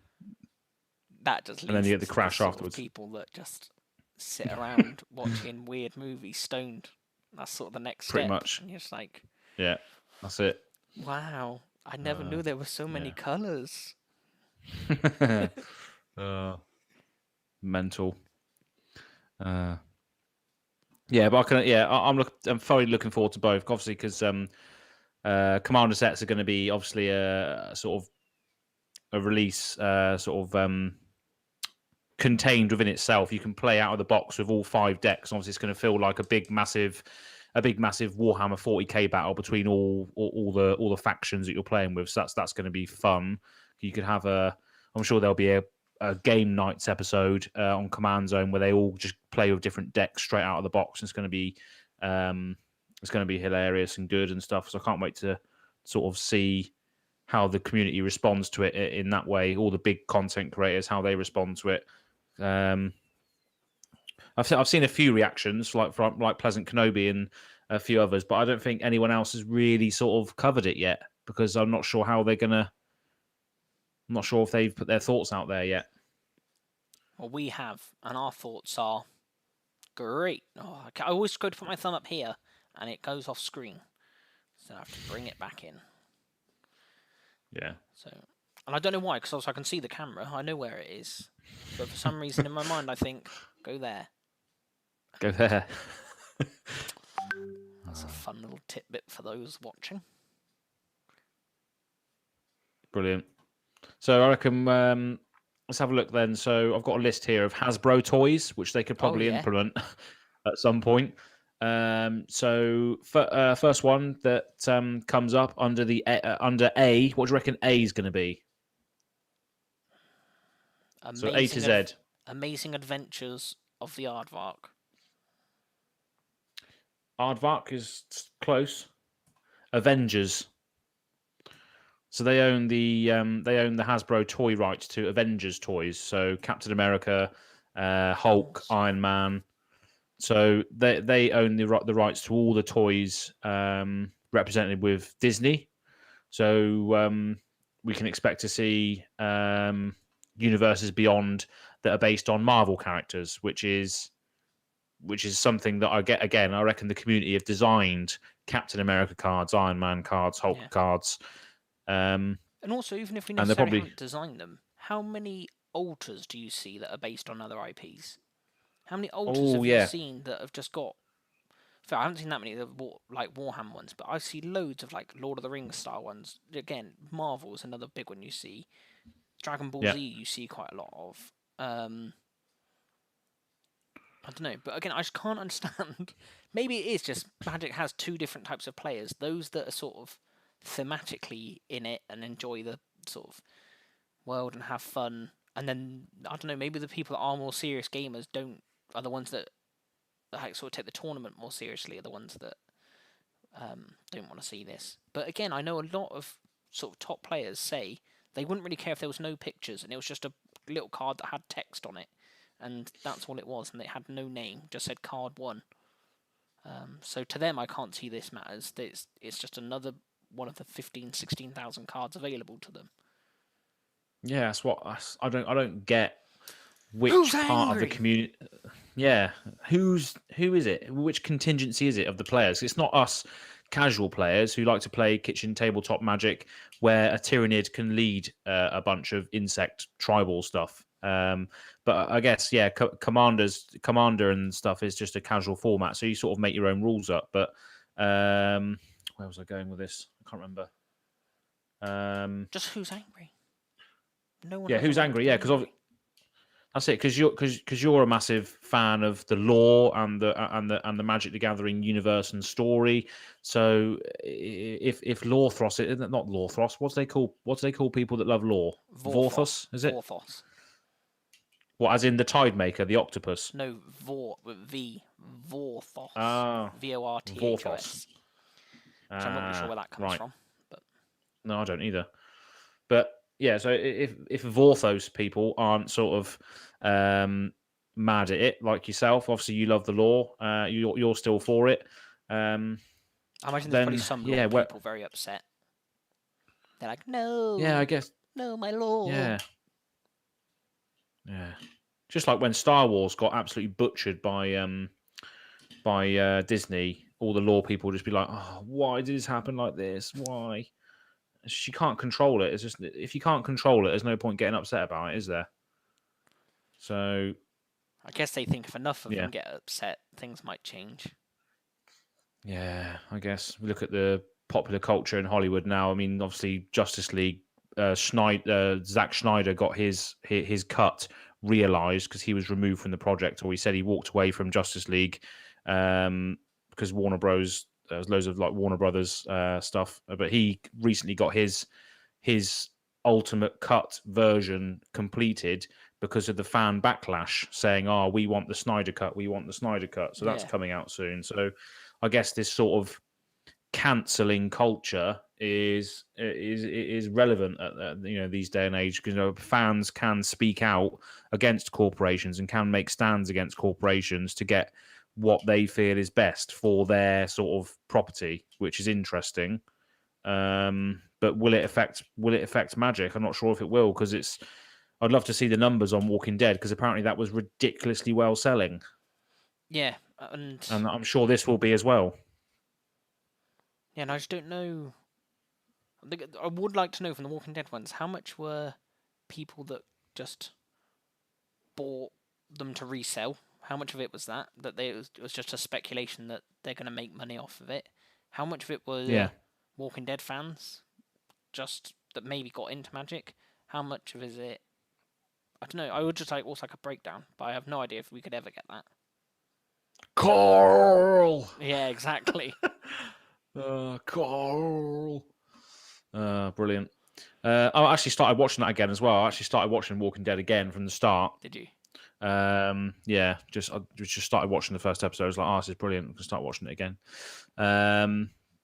that just leads and then you get the crash afterwards. People that just sit around watching weird movies stoned. That's sort of the next step. Pretty much. And you're just like, yeah, that's it. Wow, I never knew there were so many colours. Mental. Yeah, but I'm thoroughly looking forward to both, obviously, because Commander sets are going to be obviously a sort of a release, contained within itself. You can play out of the box with all 5 decks. Obviously, it's going to feel like a big, massive Warhammer 40k battle between all the factions that you're playing with. So that's going to be fun. You could have I'm sure there'll be a game nights episode on Command Zone where they all just play with different decks straight out of the box. It's going to be hilarious and good and stuff. So I can't wait to sort of see how the community responds to it in that way. All the big content creators, how they respond to it. I've seen a few reactions like Pleasant Kenobi and a few others, but I don't think anyone else has really sort of covered it yet. because I'm not sure how they're gonna. I'm not sure if they've put their thoughts out there yet. Well, we have, and our thoughts are great. Oh, I always go to put my thumb up here, and it goes off screen, so I have to bring it back in. Yeah. So, and I don't know why, because also I can see the camera. I know where it is, but for some reason in my mind, I think go there. Go there. That's a fun little tidbit for those watching. Brilliant. So I reckon let's have a look then. So I've got a list here of Hasbro toys, which they could probably implement at some point. So first one that comes up under under A, what do you reckon A is going to be? So A to Z. Amazing Adventures of the Aardvark. Aardvark is close. Avengers. So they own the Hasbro toy rights to Avengers toys. So Captain America, Hulk, Iron Man. So they own the rights to all the toys represented with Disney. So we can expect to see universes beyond that are based on Marvel characters, which is something that I reckon the community have designed Captain America cards, Iron Man cards, Hulk cards. And also, even if we necessarily haven't designed them, how many alters do you see that are based on other IPs? How many alters have you seen that have just got... I haven't seen that many like Warhammer ones, but I see loads of like Lord of the Rings style ones. Again, Marvel is another big one you see. Dragon Ball Z you see quite a lot of. I don't know, but again, I just can't understand. Maybe it is just Magic has two different types of players. Those that are sort of thematically in it and enjoy the sort of world and have fun, and then I don't know, maybe the people that are more serious gamers are the ones that like sort of take the tournament more seriously, are the ones that don't want to see this. But again, I know a lot of sort of top players say they wouldn't really care if there was no pictures and it was just a little card that had text on it, and that's all it was, and it had no name, just said card 1. So to them, I can't see this matters. It's just another one of the 16,000 cards available to them. Yeah, that's what I don't get. Which part of the community? Yeah, who is it? Which contingency is it of the players? It's not us casual players who like to play kitchen tabletop Magic, where a Tyrannid can lead a bunch of insect tribal stuff. But I guess Commander and stuff is just a casual format, so you sort of make your own rules up. But where was I going with this? I can't remember. Just who's angry? No one. Yeah, who's angry? Yeah, because that's it. Because you're a massive fan of the lore and the Magic the Gathering universe and story. So if Lorthros, not Lorthros, what's they call people that love lore? Vorthos, is it? Vorthos. What, as in the Tidemaker, the octopus? No, Vorthos. Ah, Vorthos. Which I'm not really sure where that comes from. But no, I don't either. But yeah, so if Vorthos people aren't sort of mad at it like yourself, obviously you love the lore, you're still for it. I imagine there's probably some lore people very upset. They're like, no. Yeah, I guess. No, my lore. Yeah. Yeah. Just like when Star Wars got absolutely butchered by Disney, all the lore people would just be like, oh, why did this happen like this? Why? She can't control it. It's just, if you can't control it, there's no point getting upset about it, is there? So I guess they think if enough of them get upset, things might change. Yeah, I guess we look at the popular culture in Hollywood now. I mean, obviously, Justice League, Zack Snyder got his cut realized because he was removed from the project, or he said he walked away from Justice League because Warner Bros. There was loads of like Warner Brothers stuff, but he recently got his ultimate cut version completed because of the fan backlash saying, "Oh, we want the Snyder cut, we want the Snyder cut." So that's coming out soon. So I guess this sort of cancelling culture is relevant at these day and age, because fans can speak out against corporations and can make stands against corporations to get what they feel is best for their sort of property, which is interesting. But will it affect Magic? I'm not sure if it will, because I'd love to see the numbers on Walking Dead, because apparently that was ridiculously well selling, Yeah, and I'm sure this will be as well. yeah, and I just don't know. I would like to know from the Walking Dead ones, how much were people that just bought them to resell? How much of it was that it was just a speculation that they're going to make money off of it? How much of it was Yeah. Walking Dead fans just that maybe got into Magic? How much of is it? I don't know. I would just also like a breakdown, but I have no idea if we could ever get that. Carl. Yeah, exactly. Carl. Brilliant. I actually started watching that again as well. I actually started watching Walking Dead again from the start. Did you? Yeah, I just started watching the first episode. I was like, oh, this is brilliant. I can start watching it again.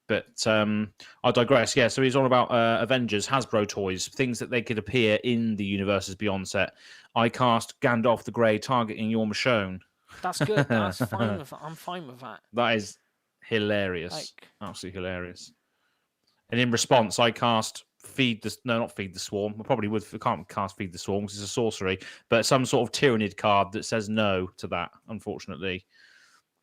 But I digress. Yeah, so he's on about Avengers, Hasbro toys, things that they could appear in the Universes Beyond set. I cast Gandalf the Grey targeting your Michonne. That's good. That's fine with. I'm fine with that. That is hilarious. Like, absolutely hilarious. And in response, I cast not Feed the Swarm. I probably would. I can't cast Feed the Swarm because it's a sorcery, but some sort of Tyrannid card that says no to that, unfortunately.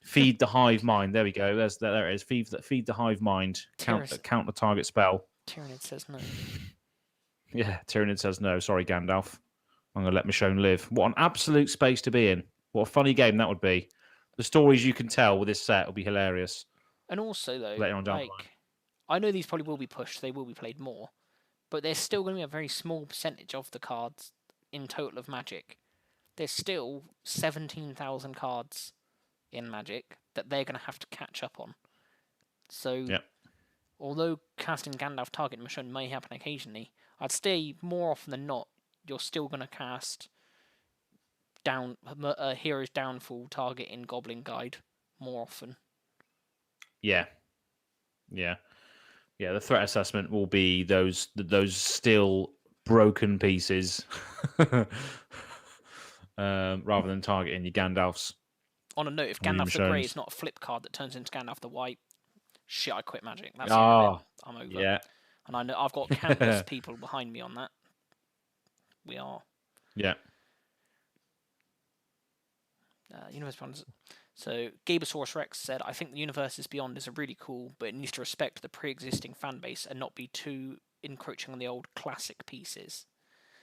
Feed the Hive Mind. There we go. There it is. Feed the Hive Mind. Count the target spell. Tyrannid says no. Yeah, Tyrannid says no. Sorry, Gandalf. I'm going to let Michonne live. What an absolute space to be in. What a funny game that would be. The stories you can tell with this set will be hilarious. And also, though, later on down the line. I know these probably will be pushed. They will be played more. But there's still going to be a very small percentage of the cards in total of Magic. There's still 17,000 cards in Magic that they're going to have to catch up on. So, although casting Gandalf target Michonne may happen occasionally, I'd say more often than not, you're still going to cast Hero's Downfall target in Goblin Guide more often. Yeah. The threat assessment will be those still broken pieces, rather than targeting your Gandalfs. On a note, if Gandalf the Grey is not a flip card that turns into Gandalf the White, shit, I quit Magic. That's it. I'm over. Yeah. And I know I've got countless people behind me on that. We are. Yeah. Universe Beyond. So Gabosaurus Rex said, "I think the Universes Beyond is a really cool, but it needs to respect the pre-existing fan base and not be too encroaching on the old classic pieces."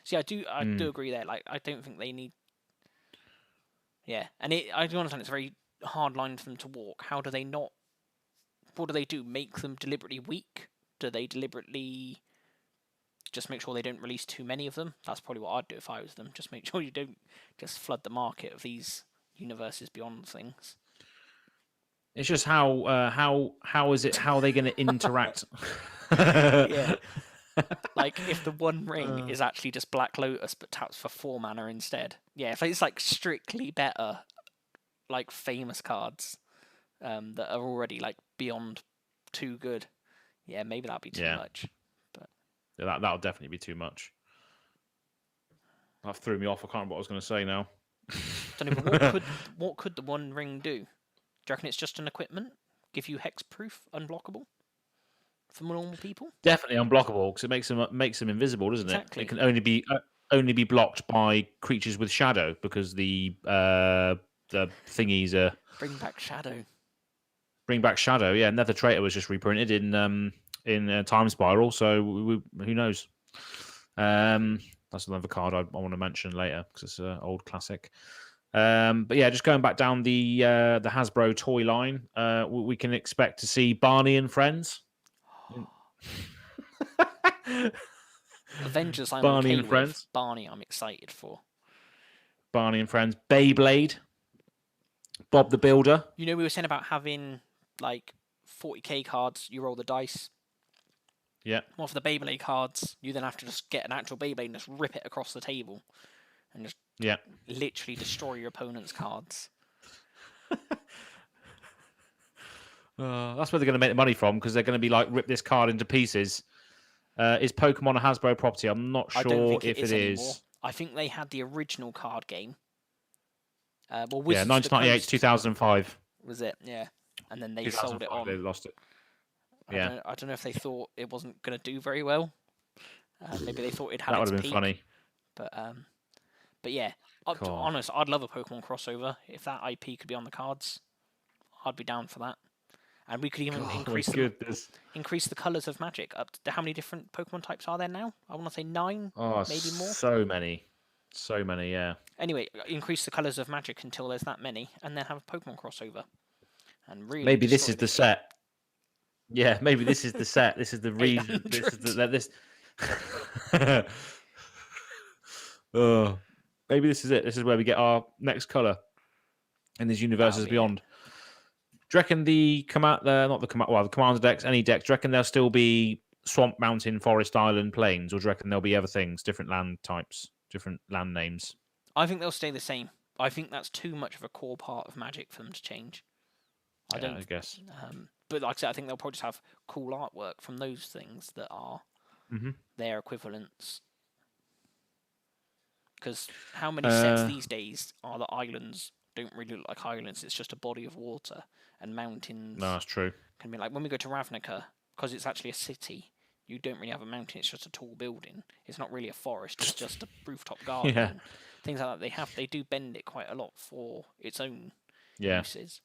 See, I do agree there. Like, I don't think they need. Yeah, and I do understand it's a very hard line for them to walk. How do they not? What do they do? Make them deliberately weak? Do they deliberately just make sure they don't release too many of them? That's probably what I'd do if I was them. Just make sure you don't just flood the market of these Universes Beyond things. It's just how are they going to interact? Yeah. Like, if the One Ring is actually just Black Lotus but taps for 4 mana instead. Yeah, if it's like strictly better, like famous cards that are already like beyond too good. Yeah, maybe that'd be too much. But yeah, that'll definitely be too much. That threw me off. I can't remember what I was going to say now. Don't know, what could the One Ring do? Do you reckon it's just an equipment? Give you hexproof, unblockable for normal people? Definitely unblockable, because it makes them invisible, doesn't it? Exactly. It can only be blocked by creatures with shadow, because the thingies are Bring back shadow. Bring back shadow. Yeah, Nether Traitor was just reprinted in Time Spiral, so who knows? That's another card I want to mention later because it's an old classic. But yeah, just going back down the Hasbro toy line, we can expect to see Barney and Friends. Avengers, I'm Barney okay and Friends. With. Barney, I'm excited for. Barney and Friends. Beyblade. Bob the Builder. You know, we were saying about having like 40k cards. You roll the dice. Yeah. Well, for the Beyblade cards, you then have to just get an actual Beyblade and just rip it across the table, and just literally destroy your opponent's cards. That's where they're going to make the money from, because they're going to be like, rip this card into pieces. Is Pokemon a Hasbro property? I'm not sure if it is. Anymore. I think they had the original card game. 1998 to 2005. Was it? Yeah. And then they sold it on. They lost it. Yeah, I don't know if they thought it wasn't going to do very well. Maybe they thought it had that would its have been peak. funny. But yeah, to be God. honest, I'd love a Pokemon crossover. If that IP could be on the cards, I'd be down for that. And we could even God, my goodness. increase the colors of Magic up to how many different Pokemon types are there now? I want to say 9, Oh, maybe more. so many. Yeah. Anyway, increase the colors of Magic until there's that many, and then have a Pokemon crossover, and really Maybe this destroy is the game. set. Yeah, maybe this is the set. This is the reason. This is 800. this. Oh, maybe this is it. This is where we get our next color in these universes That'll be it. beyond. Do you reckon the the commander decks, any decks? Do you reckon there'll still be swamp, mountain, forest, island, plains, or do you reckon there'll be other things, different land types, different land names? I think they'll stay the same. I think that's too much of a core part of Magic for them to change. I Yeah, don't. I guess. But like I said, I think they'll probably just have cool artwork from those things that are their equivalents. Because how many sets these days are the islands don't really look like islands? It's just a body of water, and mountains No, that's true. can be like when we go to Ravnica, because it's actually a city. You don't really have a mountain; it's just a tall building. It's not really a forest; it's just a rooftop garden. Yeah. And things like that. They do bend it quite a lot for its own Yeah. uses.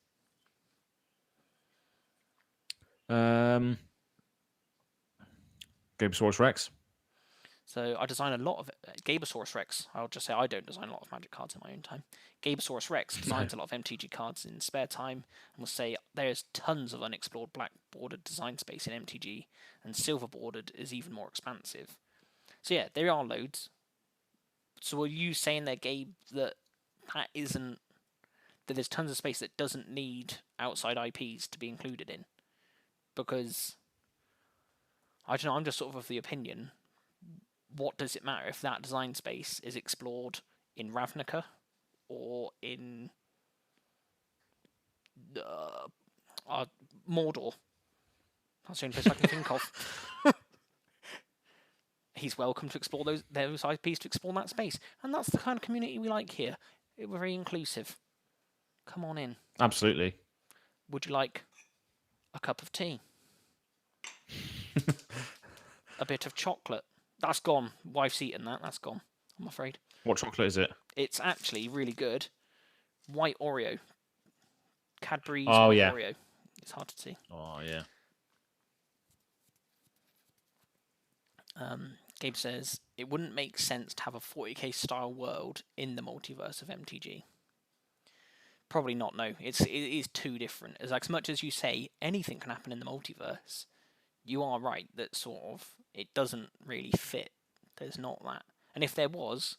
Gabesaurus Rex. So I design a lot of Gabesaurus Rex. I'll just say I don't design a lot of Magic cards in my own time. Gabesaurus Rex designs a lot of MTG cards in spare time, and will say there's tons of unexplored black bordered design space in MTG, and silver bordered is even more expansive. So yeah, there are loads. So are you saying there, Gabe, that isn't that there's tons of space that doesn't need outside IPs to be included in? Because I don't know, I'm just sort of the opinion, what does it matter if that design space is explored in Ravnica or in Mordor? That's the only place I can think of. He's welcome to explore those IPs to explore that space, and that's the kind of community we like here. We're very inclusive. Come on in. Absolutely. Would you like a cup of tea? A bit of chocolate? That's gone. Wife's eaten that. That's gone, I'm afraid. What chocolate is it? It's actually really good. White Oreo. Cadbury's White Oreo. It's hard to see. Oh, yeah. Gabe says, it wouldn't make sense to have a 40k style world in the multiverse of MTG. Probably not, no. It is too different. As much as you say anything can happen in the multiverse, you are right that sort of it doesn't really fit. There's not that. And if there was,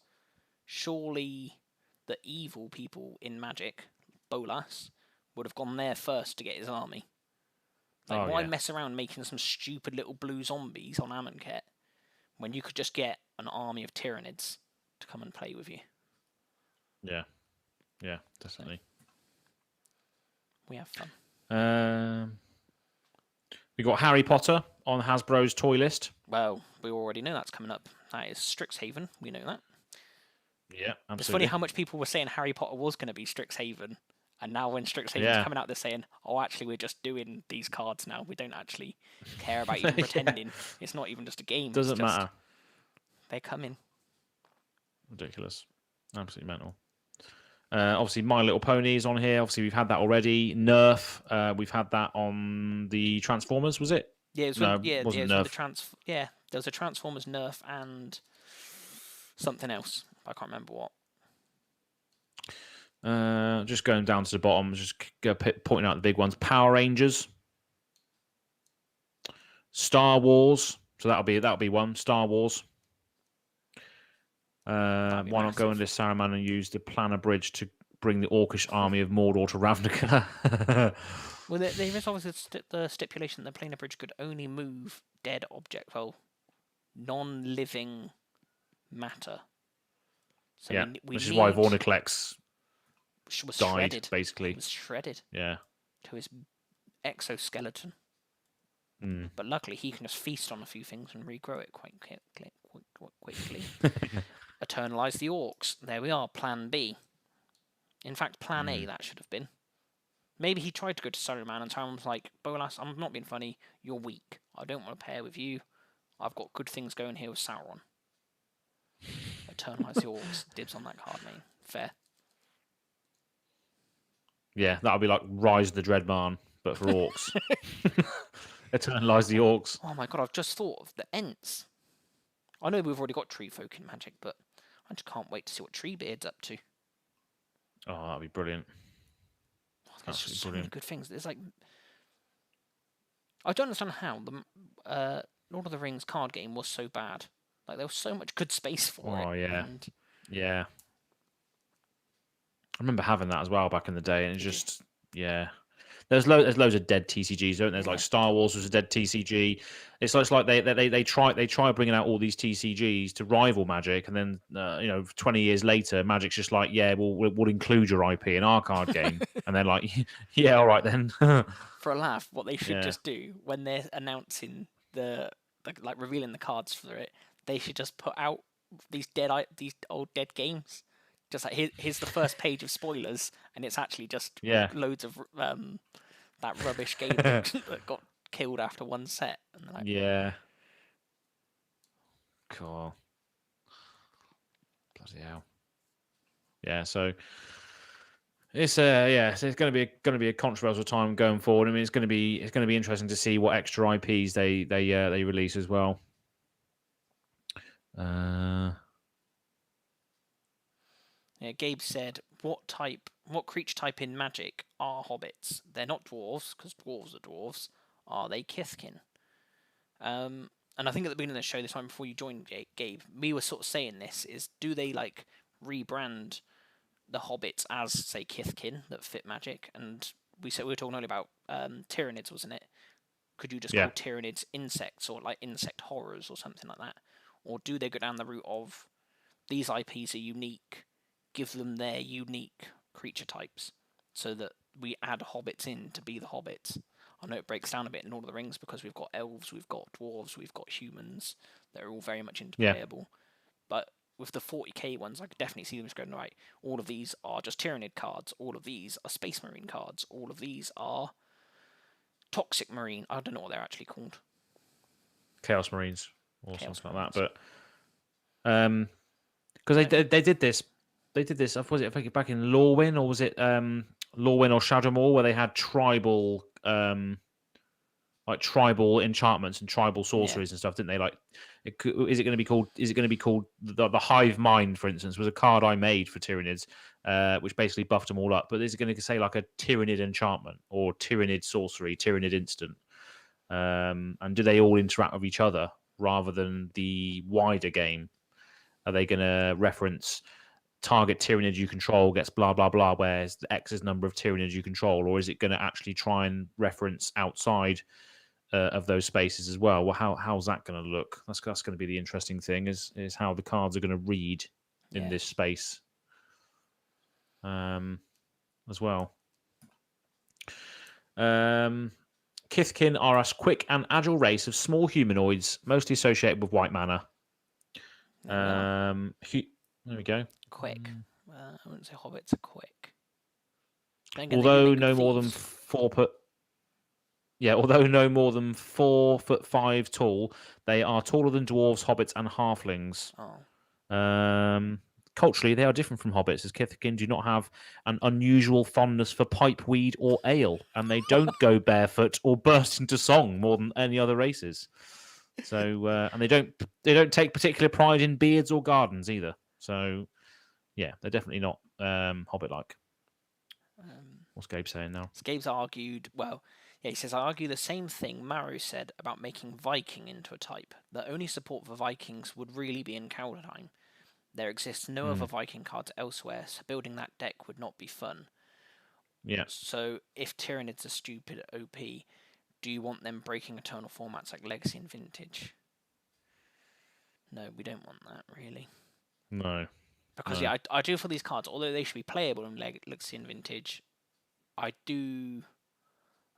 surely the evil people in Magic, Bolas, would have gone there first to get his army. Why mess around making some stupid little blue zombies on Amonkhet when you could just get an army of Tyranids to come and play with you? Yeah. Yeah, definitely. So, we have fun. We got Harry Potter on Hasbro's toy list. Well, we already know that's coming up. That is Strixhaven. We know that. Yeah, absolutely. It's funny how much people were saying Harry Potter was going to be Strixhaven, and now when Strixhaven's coming out, they're saying, "Oh, actually, we're just doing these cards now. We don't actually care about even pretending. It's not even just a game. Doesn't matter. They're coming." Ridiculous. Absolutely mental. Obviously, My Little Pony is on here. Obviously, we've had that already. Nerf. We've had that on the Transformers. Was it? Yeah, it was wasn't Nerf. There was a Transformers Nerf and something else. I can't remember what. Just going down to the bottom, just pointing out the big ones. Power Rangers, Star Wars. So that'll be one. Star Wars. Why not go into Saruman and use the Planner Bridge to bring the Orcish army of Mordor to Ravnica? Well, there is obviously the stipulation that the Planner Bridge could only move dead object, non-living matter. So which is why Vorniclex was died, shredded. basically. He was shredded. Yeah. To his exoskeleton. But luckily, he can just feast on a few things and regrow it quite quickly. Eternalize the orcs. There we are. Plan B. In fact, Plan A that should have been. Maybe he tried to go to Saruman, and Saruman was like, Bolas, I'm not being funny. You're weak. I don't want to pair with you. I've got good things going here with Sauron. Eternalize the orcs. Dibs on that card, mate. Fair. Yeah, that'll be like Rise of the Dreadman, but for orcs. Eternalize the orcs. Oh my god, I've just thought of the Ents. I know we've already got tree folk in Magic, but I just can't wait to see what Treebeard's up to. Oh, that'd be brilliant. Oh, there's Absolutely just so many brilliant. good things. There's like, I don't understand how the Lord of the Rings card game was so bad. Like there was so much good space for it. Oh yeah, And yeah. I remember having that as well back in the day, and it's did you? just yeah. There's loads of dead TCGs, don't there? There's Yeah. like Star Wars was a dead TCG. It's like they try bringing out all these TCGs to rival Magic, and then 20 years later, Magic's just like, yeah, we'll include your IP in our card game, and they're like, yeah, all right then. For a laugh, what they should Yeah. just do when they're announcing the like revealing the cards for it, they should just put out these old dead games. Just like here's the first page of spoilers, and it's actually just Yeah. loads of that rubbish game that got killed after one set. And they're like, Yeah. Cool. Bloody hell. Yeah. So it's so it's going to be a controversial time going forward. I mean, it's going to be interesting to see what extra IPs they release as well. yeah, Gabe said, what creature type in Magic are hobbits? They're not dwarves, because dwarves are dwarves. Are they Kithkin? And I think at the beginning of the show, this time before you joined, Gabe, we were sort of saying this, is do they like rebrand the hobbits as, say, Kithkin that fit Magic? And we were talking earlier about Tyranids, wasn't it? Could you just Yeah. call Tyranids insects or like insect horrors or something like that? Or do they go down the route of these IPs are unique, give them their unique creature types so that we add hobbits in to be the hobbits? I know it breaks down a bit in Lord of the Rings because we've got elves, we've got dwarves, we've got humans. They're all very much interplayable. But with the 40k ones, I could definitely see them just going, right, all of these are just Tyranid cards, all of these are Space Marine cards, all of these are Toxic Marine. I don't know what they're actually called. Chaos Marines or Chaos something Marines. like that. But because they did this, was it back in Lorwyn, or was it Lorwyn or Shadowmoor, where they had tribal tribal enchantments and tribal sorceries and stuff, didn't they? Like, is it going to be called the Hive Mind, for instance, was a card I made for Tyranids, which basically buffed them all up. But is it going to say like a Tyranid enchantment or Tyranid sorcery, Tyranid instant? And do they all interact with each other rather than the wider game? Are they going to reference target Tyrannid you control gets blah blah blah, whereas the X's number of Tyrannids you control, or is it going to actually try and reference outside of those spaces as well? Well, how's that going to look? That's going to be the interesting thing is how the cards are going to read in this space, as well. Kithkin are a quick and agile race of small humanoids, mostly associated with white mana. There we go. Quick. I wouldn't say hobbits are quick. Although no more than 4'5" tall, they are taller than dwarves, hobbits, and halflings. Culturally, they are different from hobbits, as Kithkin do not have an unusual fondness for pipeweed or ale, and they don't go barefoot or burst into song more than any other races. So, and they don't take particular pride in beards or gardens either. So, yeah, they're definitely not hobbit-like. What's Gabe saying now? Gabe's argued, he says, I argue the same thing Maru said about making Viking into a type. The only support for Vikings would really be in Kaldheim. There exists no other Viking cards elsewhere, so building that deck would not be fun. Yeah. So, if Tyranids are stupid OP, do you want them breaking eternal formats like Legacy and Vintage? No, we don't want that, really. No. Because, I do for these cards, although they should be playable in Legacy and Vintage, I do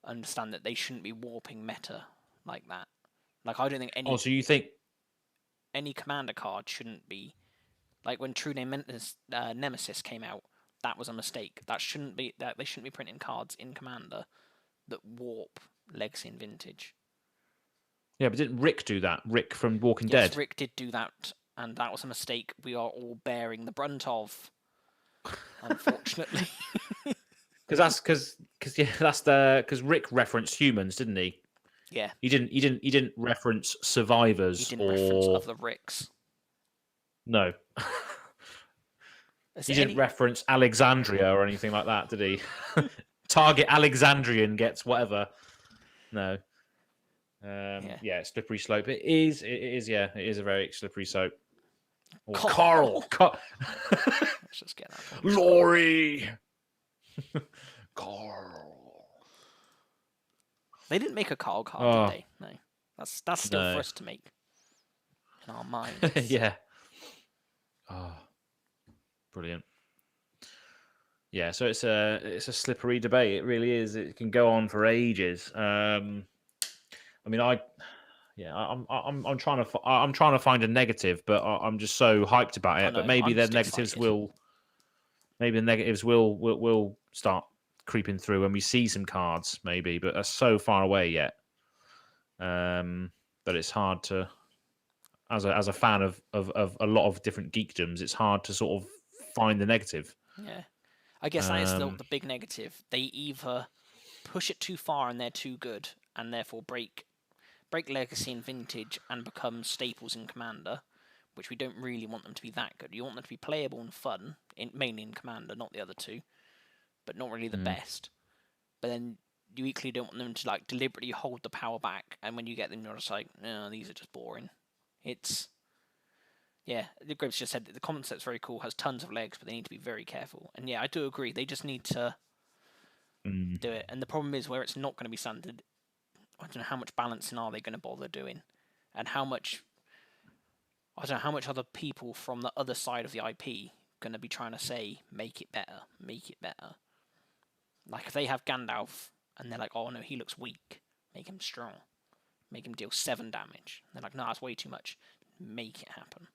understand that they shouldn't be warping meta like that. Like, I don't think any... Oh, so you think... Any commander card shouldn't be... Like, when True Name Nemesis came out, that was a mistake. That shouldn't be that they shouldn't be printing cards in Commander that warp Legacy and Vintage. Yeah, but didn't Rick do that? Rick from Walking Yes, Dead. Rick did do that, and that was a mistake we are all bearing the brunt of, unfortunately. Because Rick referenced humans, didn't he? Yeah. He didn't reference survivors He didn't or reference other Ricks. no. Is He there didn't reference Alexandria or anything like that, did he? Target Alexandrian gets whatever. No. Yeah, slippery slope. It is. Yeah, it is a very slippery slope. Or Carl. Let's just get that one. Laurie. Carl. They didn't make a Carl card, did they? No. That's still for us to make in our minds. Yeah. Oh, brilliant. Yeah, so it's a slippery debate. It really is. It can go on for ages. I mean, I'm trying to find a negative, but I'm just so hyped about it. But maybe the negatives will start creeping through when we see some cards, maybe. But that's so far away yet. But it's hard to, as a fan of a lot of different geekdoms, it's hard to sort of find the negative. Yeah. I guess that is the big negative. They either push it too far and they're too good, and therefore break Legacy and Vintage and become staples in Commander, which we don't really want them to be that good. You want them to be playable and fun, mainly in Commander, not the other two, but not really the best. But then you equally don't want them to like deliberately hold the power back, and when you get them, you're just like, no, these are just boring. It's the Grapes just said that the concept's very cool, has tons of legs, but they need to be very careful. And yeah, I do agree. They just need to do it. And the problem is where it's not going to be standard. I don't know how much balancing are they going to bother doing, and how much. I don't know how much other people from the other side of the IP going to be trying to say, make it better, make it better. Like if they have Gandalf and they're like, oh no, he looks weak, make him strong, make him deal 7 damage. And they're like, no, that's way too much. Make it happen.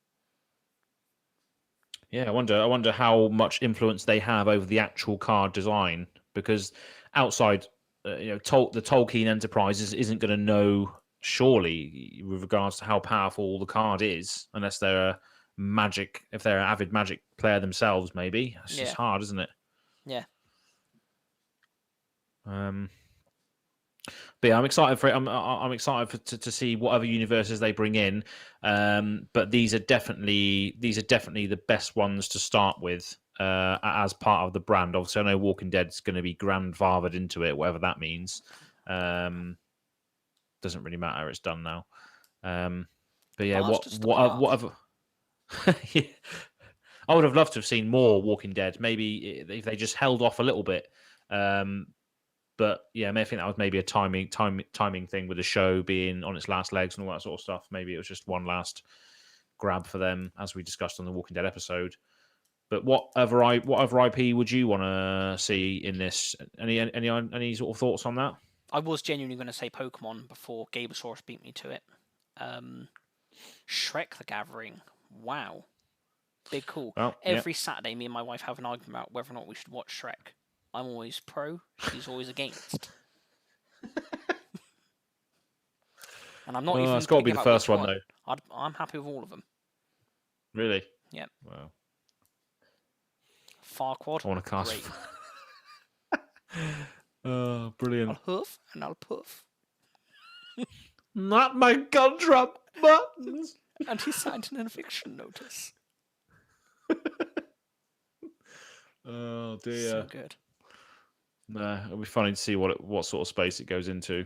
Yeah, I wonder how much influence they have over the actual card design, because outside, the Tolkien Enterprises isn't going to know, surely, with regards to how powerful the card is, unless they're if they're an avid Magic player themselves. Maybe it's just hard, isn't it? Yeah. But yeah, I'm excited for it. I'm excited to see what other universes they bring in. But these are definitely the best ones to start with as part of the brand. Obviously, I know Walking Dead's going to be grandfathered into it, whatever that means. Doesn't really matter. It's done now. But yeah, what other? I would have loved to have seen more Walking Dead. Maybe if they just held off a little bit. But yeah, I think that was maybe a timing thing with the show being on its last legs and all that sort of stuff. Maybe it was just one last grab for them, as we discussed on the Walking Dead episode. But what other IP would you want to see in this? Any sort of thoughts on that? I was genuinely going to say Pokemon before Gabasaurus beat me to it. Shrek the Gathering. Wow. Big cool. Well, Every Saturday, me and my wife have an argument about whether or not we should watch Shrek. I'm always pro, she's always against. And I'm not even. It's got to be the first one, though. I'm happy with all of them. Really? Yeah. Wow. Farquaad. I want to cast. Oh, brilliant. I'll hoof and I'll puff. Not my gumdrop buttons. And he signed an eviction notice. Oh dear. So good. Nah, it'll be funny to see what sort of space it goes into.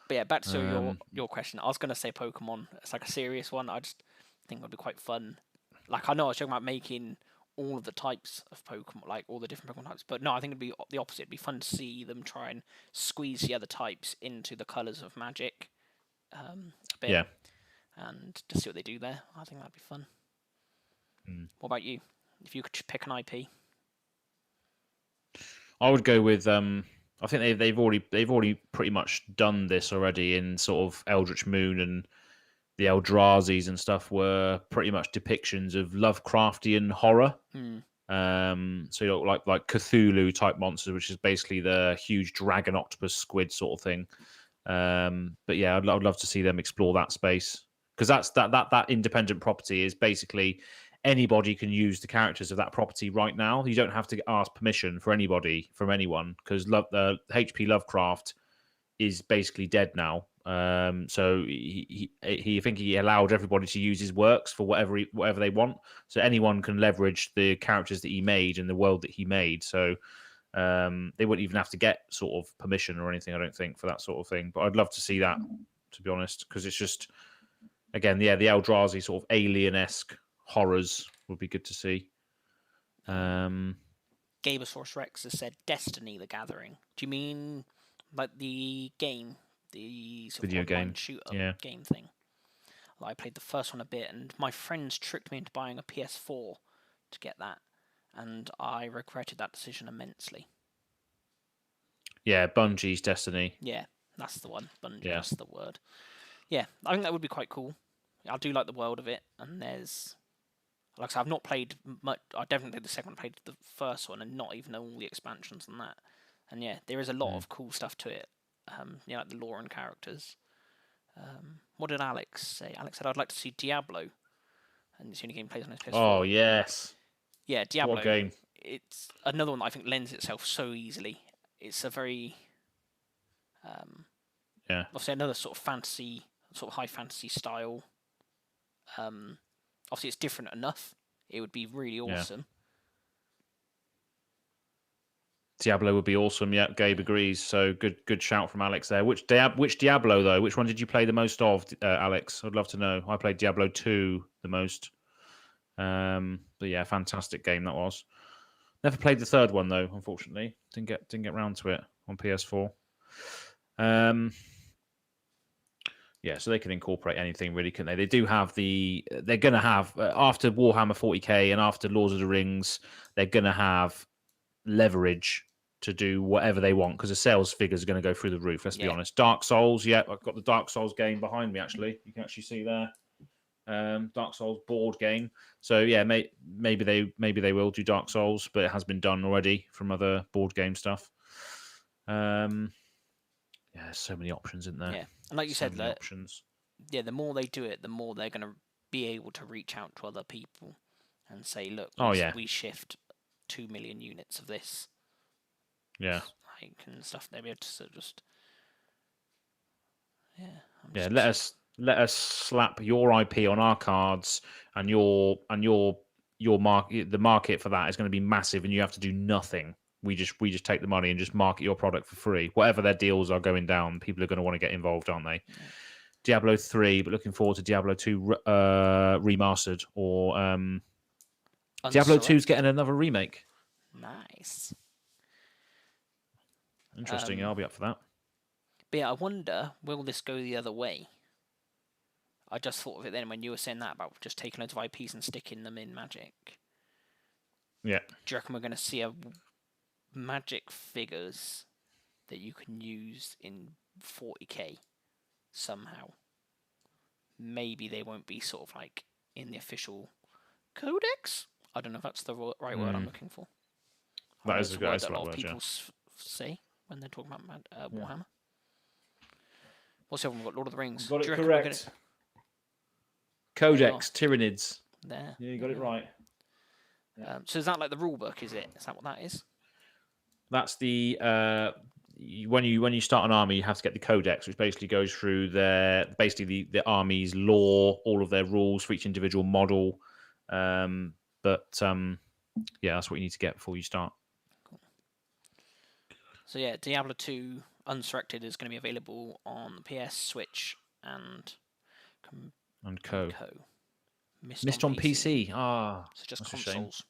But yeah, back to your question. I was going to say Pokemon. It's like a serious one. I just think it would be quite fun. Like, I know I was talking about making all of the types of Pokemon, like all the different Pokemon types. But no, I think it'd be the opposite. It'd be fun to see them try and squeeze the other types into the colours of Magic a bit. Yeah. And to see what they do there. I think that'd be fun. What about you? If you could pick an IP? I would go with. I think they've already pretty much done this already in sort of Eldritch Moon, and the Eldrazi's and stuff were pretty much depictions of Lovecraftian horror. So you know, like Cthulhu type monsters, which is basically the huge dragon octopus squid sort of thing. But yeah, I'd love to see them explore that space, because that independent property is basically anybody can use the characters of that property right now. You don't have to ask permission for anybody from anyone, because H.P. Lovecraft is basically dead now. So I think he allowed everybody to use his works for whatever they want. So anyone can leverage the characters that he made and the world that he made. So they wouldn't even have to get sort of permission or anything, I don't think, for that sort of thing. But I'd love to see that, to be honest, because it's just, again, yeah, the Eldrazi sort of alien-esque horrors would be good to see. Gabosaurus Rex has said Destiny: The Gathering. Do you mean like the game, the sort of Video online game, shooter game thing? Well, I played the first one a bit, and my friends tricked me into buying a PS4 to get that, and I regretted that decision immensely. Yeah, Bungie's Destiny. Yeah, that's the one. Bungie, Yeah. that's the word. Yeah, I think that would be quite cool. I do like the world of it, and there's, like I said, I've not played much. I definitely played the second one, played the first one, and not even all the expansions and that. And yeah, there is a lot of cool stuff to it. You know, like the lore and characters. What did Alex say? Alex said, I'd like to see Diablo. And it's the only game he plays on his PS4. Oh, yes. Yeah, Diablo. What a game. It's another one that I think lends itself so easily. It's a very... Yeah. Obviously, another sort of fantasy, sort of high fantasy style. Obviously, it's different enough. It would be really awesome. Diablo would be awesome. Yeah, Gabe agrees. So good shout from Alex there. Which Diablo though? Which one did you play the most of, Alex? I'd love to know. I played Diablo 2 the most. But yeah, fantastic game that was. Never played the third one though, unfortunately. Didn't get round to it on PS4. Yeah, so they can incorporate anything really, can they? They do have they're going to have, after Warhammer 40k and after Lords of the Rings, they're going to have leverage to do whatever they want, because the sales figures are going to go through the roof. Let's be honest. Dark Souls, yeah, I've got the Dark Souls game behind me. Actually, you can actually see there, Dark Souls board game. So yeah, maybe they will do Dark Souls, but it has been done already from other board game stuff. Yeah, there's so many options in there. Yeah, and like you said, many options. Yeah, the more they do it, the more they're going to be able to reach out to other people and say, look, we shift 2 million units of this. Yeah. Like, and stuff. They'll be able to just... Yeah, let us slap your IP on our cards, and your market, the market for that is going to be massive, and you have to do nothing. We just take the money and just market your product for free. Whatever their deals are going down, people are going to want to get involved, aren't they? Yeah. Diablo 3, but looking forward to Diablo 2 remastered, or Diablo 2's getting another remake. Nice. Interesting. I'll be up for that. But yeah, I wonder, will this go the other way? I just thought of it then when you were saying that about just taking loads of IPs and sticking them in Magic. Yeah. Do you reckon we're going to see a Magic figures that you can use in 40k somehow? Maybe they won't be sort of like in the official codex. I don't know if that's the right word I'm looking for. That is a word that a lot of people say when they're talking about Warhammer. What's the other one? We've got Lord of the Rings. Got it correct. Codex, Tyranids. There. Yeah, you got it right. So is that like the rule book? Is it? Is that what that is? That's the when you start an army, you have to get the codex, which basically goes through the army's lore, all of their rules for each individual model. Yeah, that's what you need to get before you start. Cool. So yeah, Diablo 2 Unsurrected is going to be available on the PS, Switch, and Co. Missed on PC. So just consoles.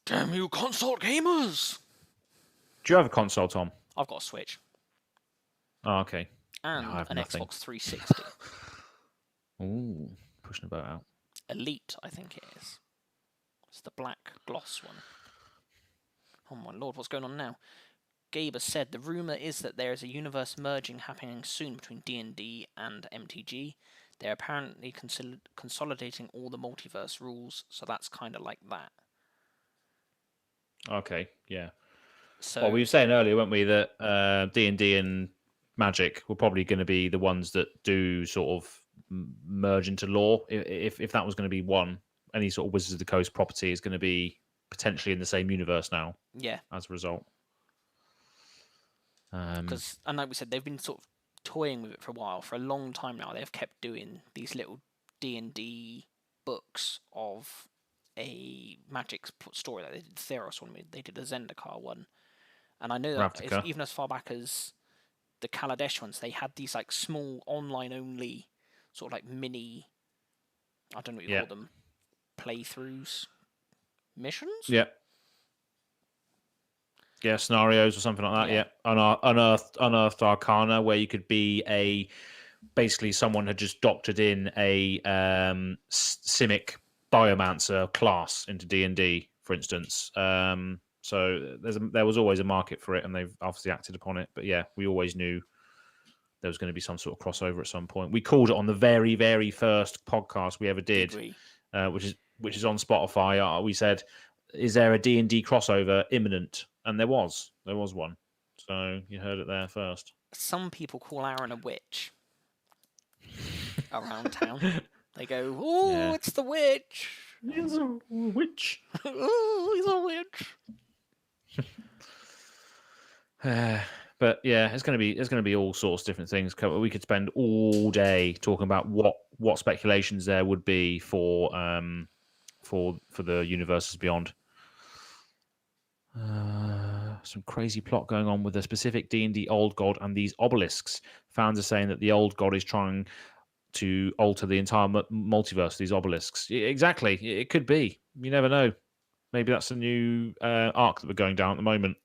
Damn you, console gamers! Do you have a console, Tom? I've got a Switch. Oh, okay. And an Xbox 360. Ooh, pushing a boat out. Elite, I think it is. It's the black gloss one. Oh my lord, what's going on now? Gabe has said the rumour is that there is a universe merging happening soon between D&D and MTG. they're apparently consolidating all the multiverse rules, so that's kind of like that. Okay, yeah. So Well, we were saying earlier, weren't we, that D&D and Magic were probably going to be the ones that do sort of merge into lore. If that was going to be one, any sort of Wizards of the Coast property is going to be potentially in the same universe now. Yeah, as a result. because and like we said, they've been sort of toying with it for a while. For a long time now, they've kept doing these little D&D books of a magic story. Like they did the Theros one, they did the Zendikar one, and I know that even as far back as the Kaladesh ones, they had these like small online only sort of like mini, I don't know what you call them, playthroughs, missions. Yeah, scenarios or something like that. Yeah, unearthed Arcana, where you could be basically someone had just doctored in a Simic Biomancer class into D&D, for instance. So there was always a market for it, and they've obviously acted upon it. But yeah, we always knew there was going to be some sort of crossover at some point. We called it on the very, very first podcast we ever did which is on Spotify. We said, "Is there a D&D crossover imminent?" And there was one. So you heard it there first. Some people call Aaron a witch around town. They go, "Oh, it's the witch. He's a witch. Oh, he's a witch." But yeah, it's going to be all sorts of different things. We could spend all day talking about what speculations there would be for the universes beyond. Some crazy plot going on with a specific D&D old god and these obelisks. Fans are saying that the old god is trying to alter the entire multiverse. These obelisks, exactly. It could be. You never know. Maybe that's a new arc that we're going down at the moment.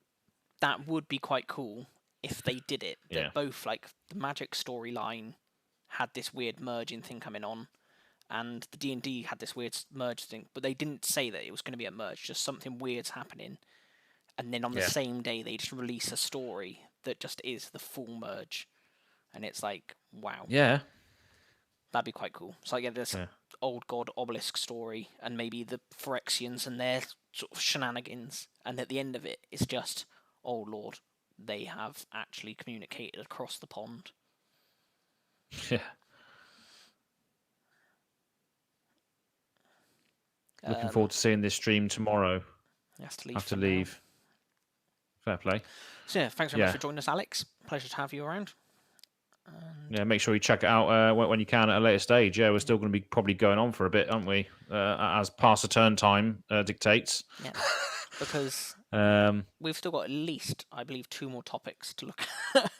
That would be quite cool if they did it. That both like the Magic storyline had this weird merging thing coming on, and the D&D had this weird merge thing, but they didn't say that it was going to be a merge. Just something weird's happening. And then on the same day, they just release a story that just is the full merge. And it's like, wow. Yeah. That'd be quite cool. So, this old god obelisk story, and maybe the Phyrexians and their sort of shenanigans. And at the end of it, it's just, oh, Lord, they have actually communicated across the pond. Yeah. Looking forward to seeing this stream tomorrow. Has to leave. Have to leave. Fair play. So yeah, thanks very much for joining us, Alex. Pleasure to have you around. Yeah, make sure you check it out when you can at a later stage. Yeah, we're still going to be probably going on for a bit, aren't we? As past the turn time dictates. Yeah, because we've still got at least, I believe, 2 more topics to look at.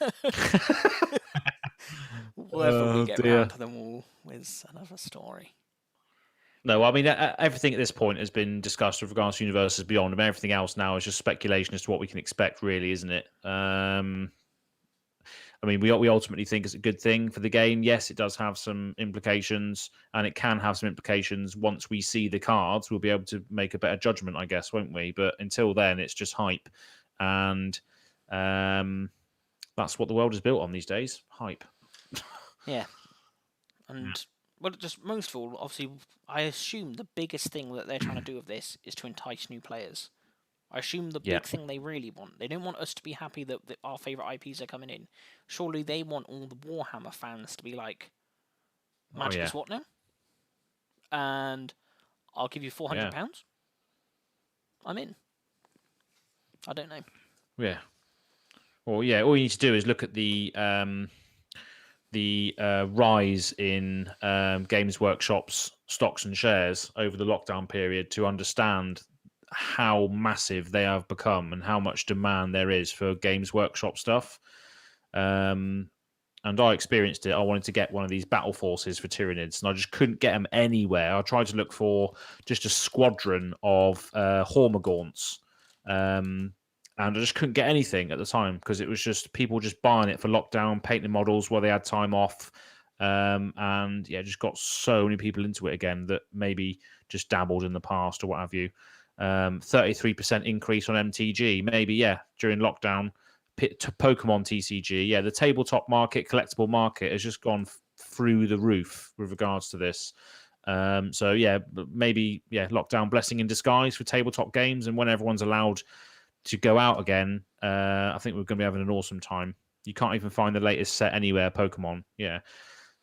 Whether we get around to them all is another story. No, I mean, everything at this point has been discussed with regards to Universes Beyond. I mean, everything else now is just speculation as to what we can expect, really, isn't it? I mean, we ultimately think it's a good thing for the game. Yes, it does have some implications, and it can have some implications. Once we see the cards, we'll be able to make a better judgment, I guess, won't we? But until then, it's just hype. And that's what the world is built on these days, hype. Yeah. And... well, just most of all, obviously, I assume the biggest thing that they're trying to do with this is to entice new players. I assume the big thing they really want. They don't want us to be happy that our favourite IPs are coming in. Surely they want all the Warhammer fans to be like, Magic is what now? And I'll give you £400. I'm in. I don't know. Yeah. Well, yeah, all you need to do is look at the rise in Games Workshop's stocks and shares over the lockdown period to understand how massive they have become and how much demand there is for Games Workshop stuff. And I experienced it. I wanted to get one of these battle forces for Tyranids, and I just couldn't get them anywhere. I tried to look for just a squadron of Hormagaunts, and I just couldn't get anything at the time because it was just people just buying it for lockdown, painting models while they had time off. And yeah, just got so many people into it again that maybe just dabbled in the past or what have you. 33% increase on MTG, maybe, during lockdown. Pokemon TCG, the tabletop market, collectible market has just gone through the roof with regards to this. So yeah, maybe lockdown blessing in disguise for tabletop games, and when everyone's allowed to go out again, I think we're going to be having an awesome time. You can't even find the latest set anywhere. Pokemon, yeah.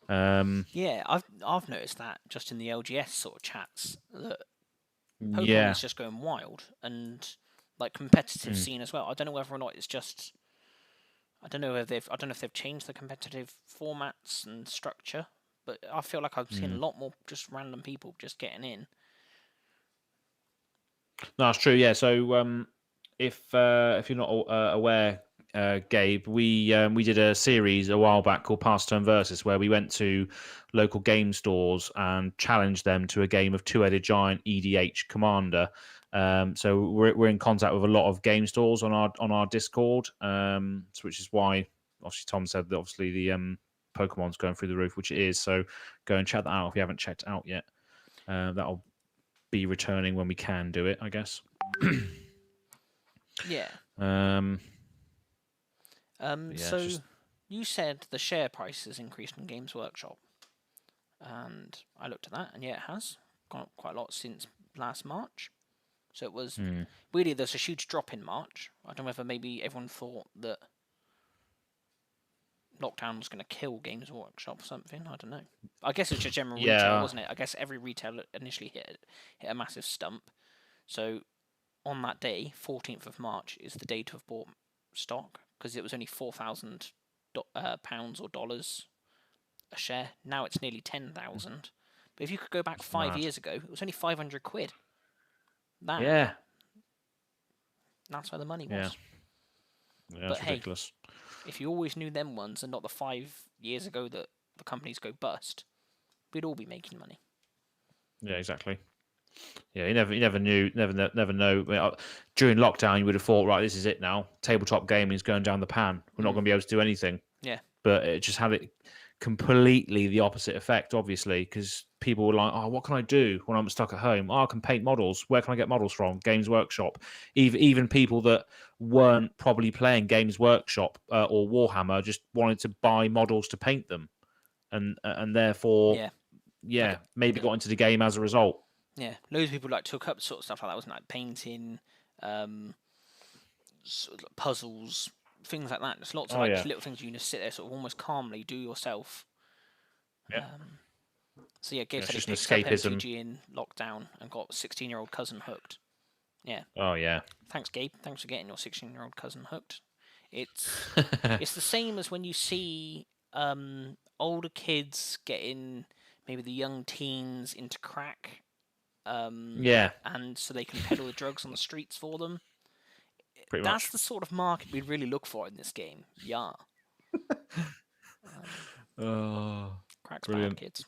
Yeah, I've noticed that just in the LGS sort of chats that Pokemon Yeah. is just going wild, and like competitive scene as well. I don't know whether or not it's just I don't know if they've changed the competitive formats and structure, but I feel like I've seen a lot more just random people just getting in. No, that's true. Yeah. So if you're not aware, Gabe, we did a series a while back called Past Turn Versus, where we went to local game stores and challenged them to a game of Two-Headed Giant EDH Commander. So we're in contact with a lot of game stores on our Discord, which is why obviously Tom said that obviously the Pokemon's going through the roof, which it is. So go and check that out if you haven't checked it out yet. That'll be returning when we can do it, I guess. Yeah. So you said the share price has increased in Games Workshop, and I looked at that, and yeah, it has gone up quite a lot since last March. So it was really there's a huge drop in March. I don't know whether maybe everyone thought that lockdown was going to kill Games Workshop or something. I don't know. I guess it's just general retail, wasn't it? I guess every retailer initially hit a massive stump. So on that day, 14th of March, is the day to have bought stock because it was only £4,000 or dollars a share. Now it's nearly 10,000. But if you could go back 5 years ago, it was only 500 quid. That's where the money was. Yeah, that's ridiculous. If you always knew them ones and not the 5 years ago that the companies go bust, we'd all be making money. Yeah, exactly. Yeah, you never know. During lockdown, you would have thought, right, this is it now. Tabletop gaming is going down the pan. We're not going to be able to do anything. Yeah. But it just had it completely the opposite effect, obviously, because people were like, oh, what can I do when I'm stuck at home? Oh, I can paint models. Where can I get models from? Games Workshop. Even people that weren't probably playing Games Workshop or Warhammer just wanted to buy models to paint them. And therefore, maybe got into the game as a result. Yeah, loads of people took up sort of stuff like that, wasn't it? Like painting, sort of puzzles, things like that. There's lots of little things you can just sit there sort of almost calmly do yourself. Yeah. So yeah, Gabe said he picked up MTG in lockdown and got 16-year-old cousin hooked. Yeah. Oh yeah. Thanks, Gabe. Thanks for getting your 16-year-old cousin hooked. It's the same as when you see older kids getting maybe the young teens into crack. And so they can peddle the drugs on the streets for them. That's the sort of market we'd really look for in this game. Yeah. Crack's bad, kids.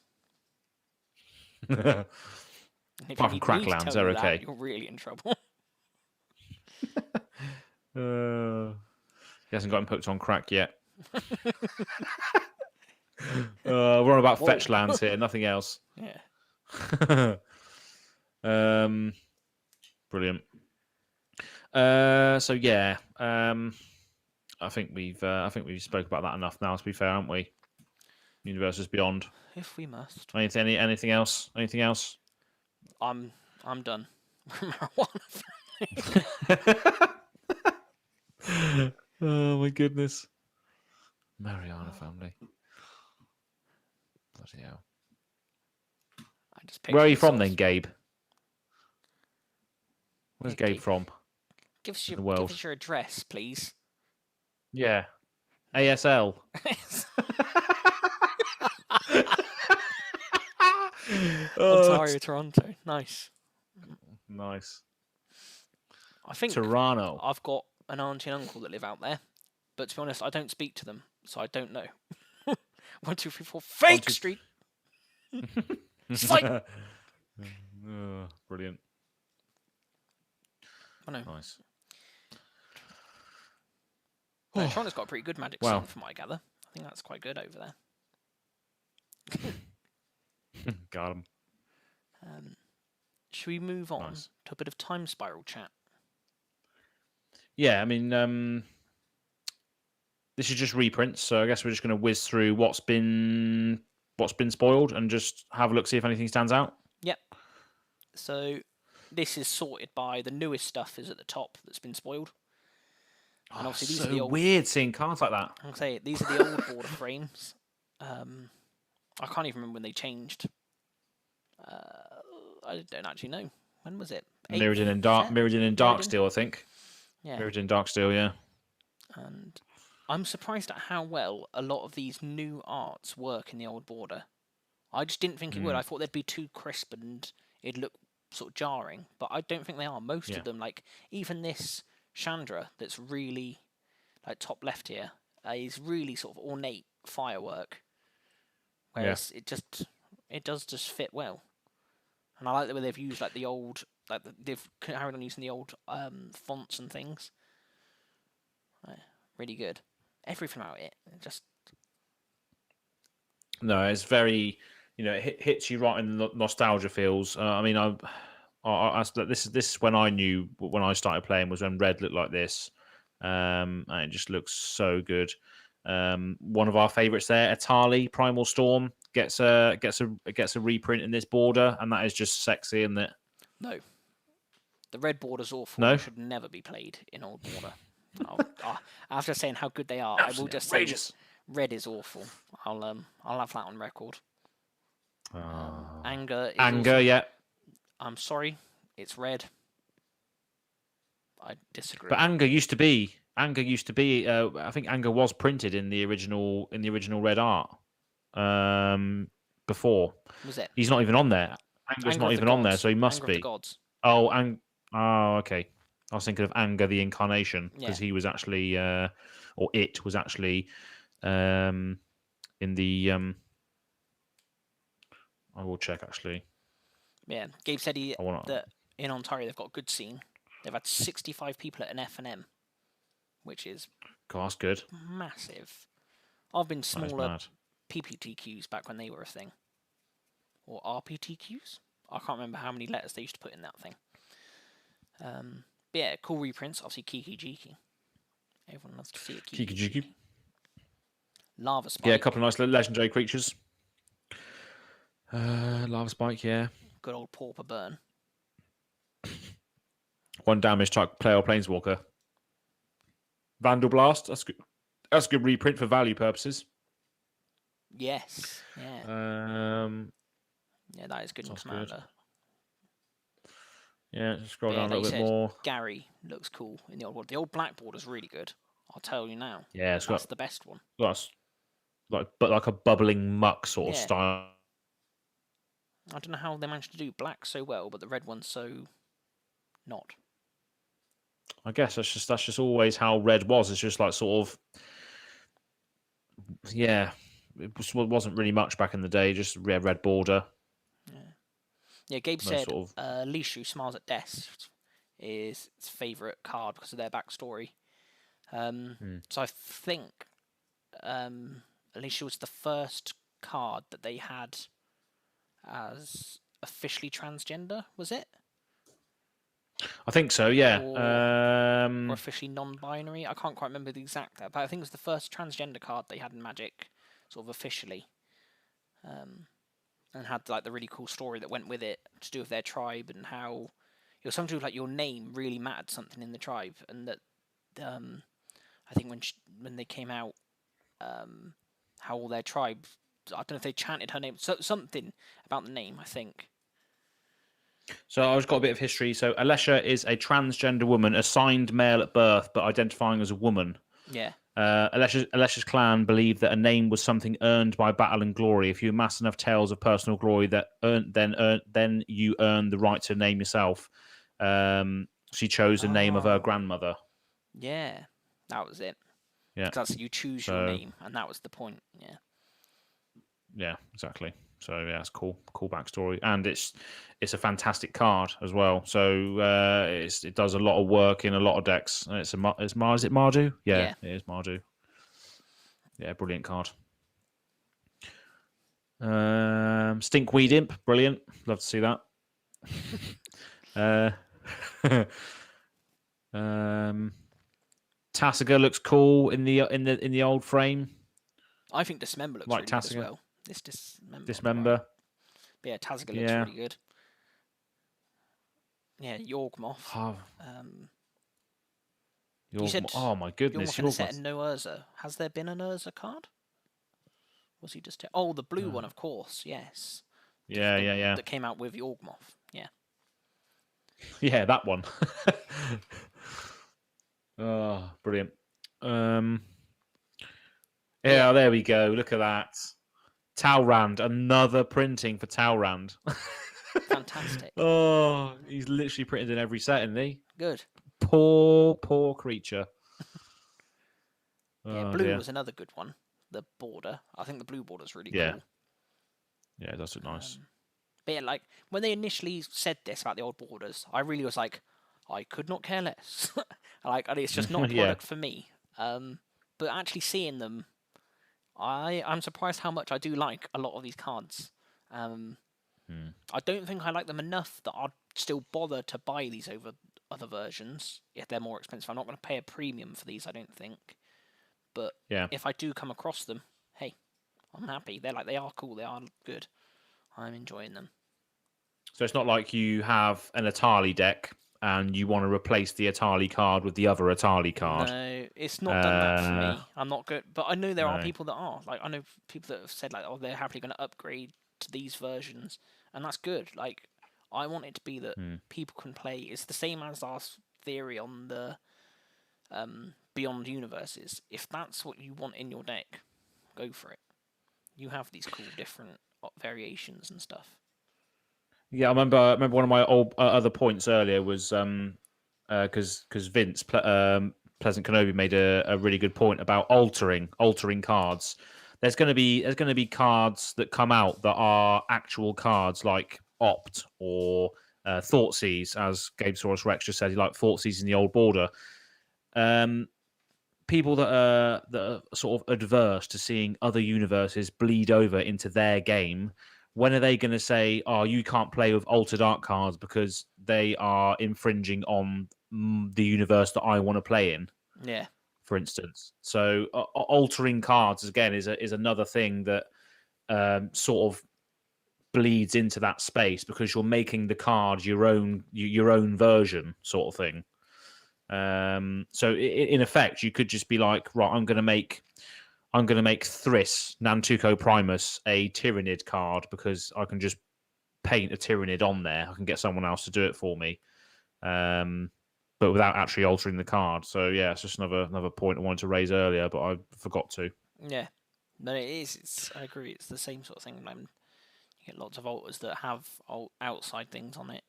Apart from Cracklands, they're okay. You're really in trouble. He hasn't gotten hooked on crack yet. We're on about Fetchlands here, nothing else. Yeah. Brilliant. So yeah, I think we've spoke about that enough now. To be fair, haven't we? Universes Beyond. If we must. Anything else? Anything else? I'm done. Marijuana. Oh my goodness. Mariana family. Bloody hell. Where are you from then, Gabe? Where's Gabe from? Give us your address, please. Yeah. ASL. Ontario, Toronto. Nice. Nice. I think Toronto. I've got an auntie and uncle that live out there, but to be honest, I don't speak to them, so I don't know. 1, 2, 3, 4, Fake Street. Psych. Brilliant. I know. Nice. Toronto's got a pretty good magic scene, from what I gather. I think that's quite good over there. Got him. Should we move on to a bit of time spiral chat? Yeah, I mean, this is just reprints, so I guess we're just going to whiz through what's been what's been spoiled and just have a look, see if anything stands out? Yep. So this is sorted by the newest stuff is at the top that's been spoiled. And obviously these are the old. Weird seeing cards like that. I'll say these are the old border frames. I can't even remember when they changed. I don't actually know. When was it? Mirrored in dark steel, I think. Yeah. Mirrored in dark steel, yeah. And I'm surprised at how well a lot of these new arts work in the old border. I just didn't think it would. I thought they'd be too crisp and it'd look sort of jarring, but I don't think they are. Most of them, like even this Chandra that's really like top left here, is really sort of ornate firework. Whereas it does just fit well. And I like the way they've used like the old, they've carried on using the old fonts and things. Really good. Everything about it, just. No, it's very, it hits you right in the nostalgia feels. I mean, this is when I knew when I started playing was when red looked like this, and it just looks so good. One of our favorites there, Atali Primal Storm gets a reprint in this border, and that is just sexy, isn't it? No, the red border's awful. No, should never be played in old border. After saying how good they are, I will just say red is awful. I'll have that on record. Anger, yeah. I'm sorry, it's red. I disagree. But anger used to be. I think anger was printed in the original red art. Before. Was it? He's not even on there. Anger's not even on there, so he must be. Of the gods. Oh, okay. I was thinking of Anger the Incarnation because he was actually, or it was actually, in the. I will check actually. Yeah, Gabe said that in Ontario they've got a good scene. They've had 65 people at an F&M, which is. God, that's good. Massive. I've been smaller PPTQs back when they were a thing, or RPTQs. I can't remember how many letters they used to put in that thing. But yeah, cool reprints. Obviously, Kiki Jiki. Everyone loves to see it. Kiki Jiki. Lava Spike. Yeah, a couple of nice legendary creatures. Lava Spike, yeah. Good old Pauper Burn. 1 damage type player or planeswalker. Vandal Blast. That's good. That's a good reprint for value purposes. Yes. Yeah. Yeah, that is good in Commander. Good. Yeah, just scroll down a little bit more. Gary looks cool in the old border. The old black border's really good. I'll tell you now. Yeah, that's the best one. That's like a bubbling muck sort of style. I don't know how they managed to do black so well, but the red one's so not. I guess that's just always how red was. It's just like sort of, yeah, wasn't really much back in the day. Just red border. Yeah, Gabe said Lishu Smiles at Death is his favourite card because of their backstory. So I think Lishu was the first card that they had as officially transgender, was it? I think so, yeah. Or officially non-binary. I can't quite remember the exact, but I think it was the first transgender card they had in Magic, sort of officially. And had like the really cool story that went with it to do with their tribe and how it was something to do with like your name really mattered something in the tribe, and that I think when they came out, how all their tribe, I don't know if they chanted her name, something about the name, I think. So I've got a bit of history. So Alesha is a transgender woman assigned male at birth but identifying as a woman. Yeah. Alesha's clan believed that a name was something earned by battle and glory. If you amass enough tales of personal glory, then you earn the right to name yourself. She chose the name of her grandmother. Yeah, that was it. Yeah, that's you choose your name, and that was the point. Yeah. Yeah, exactly. So yeah, it's cool backstory, and it's a fantastic card as well. So it does a lot of work in a lot of decks. Is it Mardu? Yeah, it is Mardu. Yeah, brilliant card. Stinkweed Imp, brilliant. Love to see that. Tasiga looks cool in the old frame. I think Dismember looks really good as well. This dismember. Dismember. But yeah, Tazga looks Yeah. really good. Yeah, Yorgmoth. Oh, You said oh my goodness, Yorgmoth in a set Yorgmoth. and no Urza. Has there been an Urza card? Was he just... Oh, the blue one, of course, yes. Yeah. That came out with Yorgmoth, yeah. Yeah, that one. Oh, brilliant. Yeah, there we go. Look at that. Talrand, another printing for Talrand. Fantastic. Oh, he's literally printed in every set, isn't he? Good. Poor creature. Yeah, Oh, blue dear. was another good one. The border. I think the blue border's really Yeah. cool. Yeah, it does look nice. But yeah, like, when they initially said this about the old borders, I really was like, I could not care less. Like, it's just not a Yeah. product for me. But actually seeing them, I'm surprised how much I do like a lot of these cards. I don't think I like them enough that I'd still bother to buy these over other versions if they're more expensive. I'm not going to pay a premium for these, I don't think. But Yeah. if I do come across them, hey, I'm happy. They are cool. They are good. I'm enjoying them. So it's not like you have an Atali deck and you want to replace the Atali card with the other Atali card. No, it's not done that for me. I'm not good, but I know there are No. people that are. Like, I know people that have said like, oh, they're happily going to upgrade to these versions, and that's good. Like, I want it to be that people can play. It's the same as our theory on the Beyond Universes. If that's what you want in your deck, go for it. You have these cool different variations and stuff. Yeah, I remember one of my old other points earlier was because Vince Pleasant Kenobi made a really good point about altering cards. There's going to be cards that come out that are actual cards like Opt or Thoughtseize, as Gabesaurus Rex just said. He liked Thoughtseize in the old border. People that are sort of adverse to seeing other universes bleed over into their game, when are they going to say, "Oh, you can't play with altered art cards because they are infringing on the universe that I want to play in"? Yeah. For instance, so altering cards again is another thing that sort of bleeds into that space because you're making the card your own version, sort of thing. So in effect, you could just be like, right, I'm going to make Thriss Nantuko Primus a Tyrannid card because I can just paint a Tyrannid on there. I can get someone else to do it for me, but without actually altering the card. So yeah, it's just another point I wanted to raise earlier, but I forgot to. Yeah. No, it is. I agree. It's the same sort of thing. You get lots of alters that have outside things on it.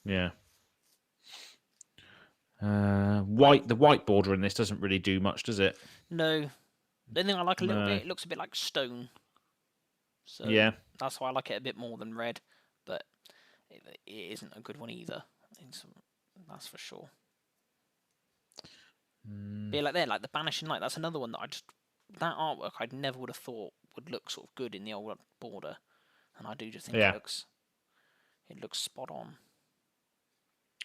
Yeah. The white border in this doesn't really do much, does it? No. The thing I like a little bit, it looks a bit like stone. So yeah, that's why I like it a bit more than red. But it isn't a good one either. That's for sure. But yeah, like the Banishing Light, that's another one that that artwork I never would have thought would look sort of good in the old border, and I do just think it looks spot on.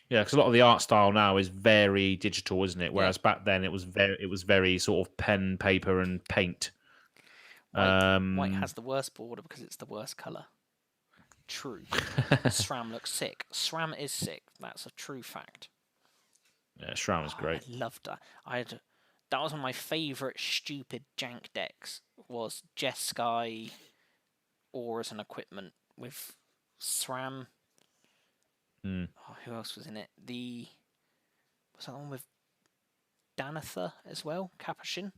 Yeah, because a lot of the art style now is very digital, isn't it? Whereas back then it was very sort of pen, paper, and paint. White has the worst border because it's the worst color. True. SRAM looks sick. SRAM is sick. That's a true fact. Yeah, SRAM is great. I loved that. That was one of my favourite stupid jank decks. Was Jeskai Auras and Equipment with SRAM. Oh, who else was in it? Was that the one with Danitha as well? Capuchin.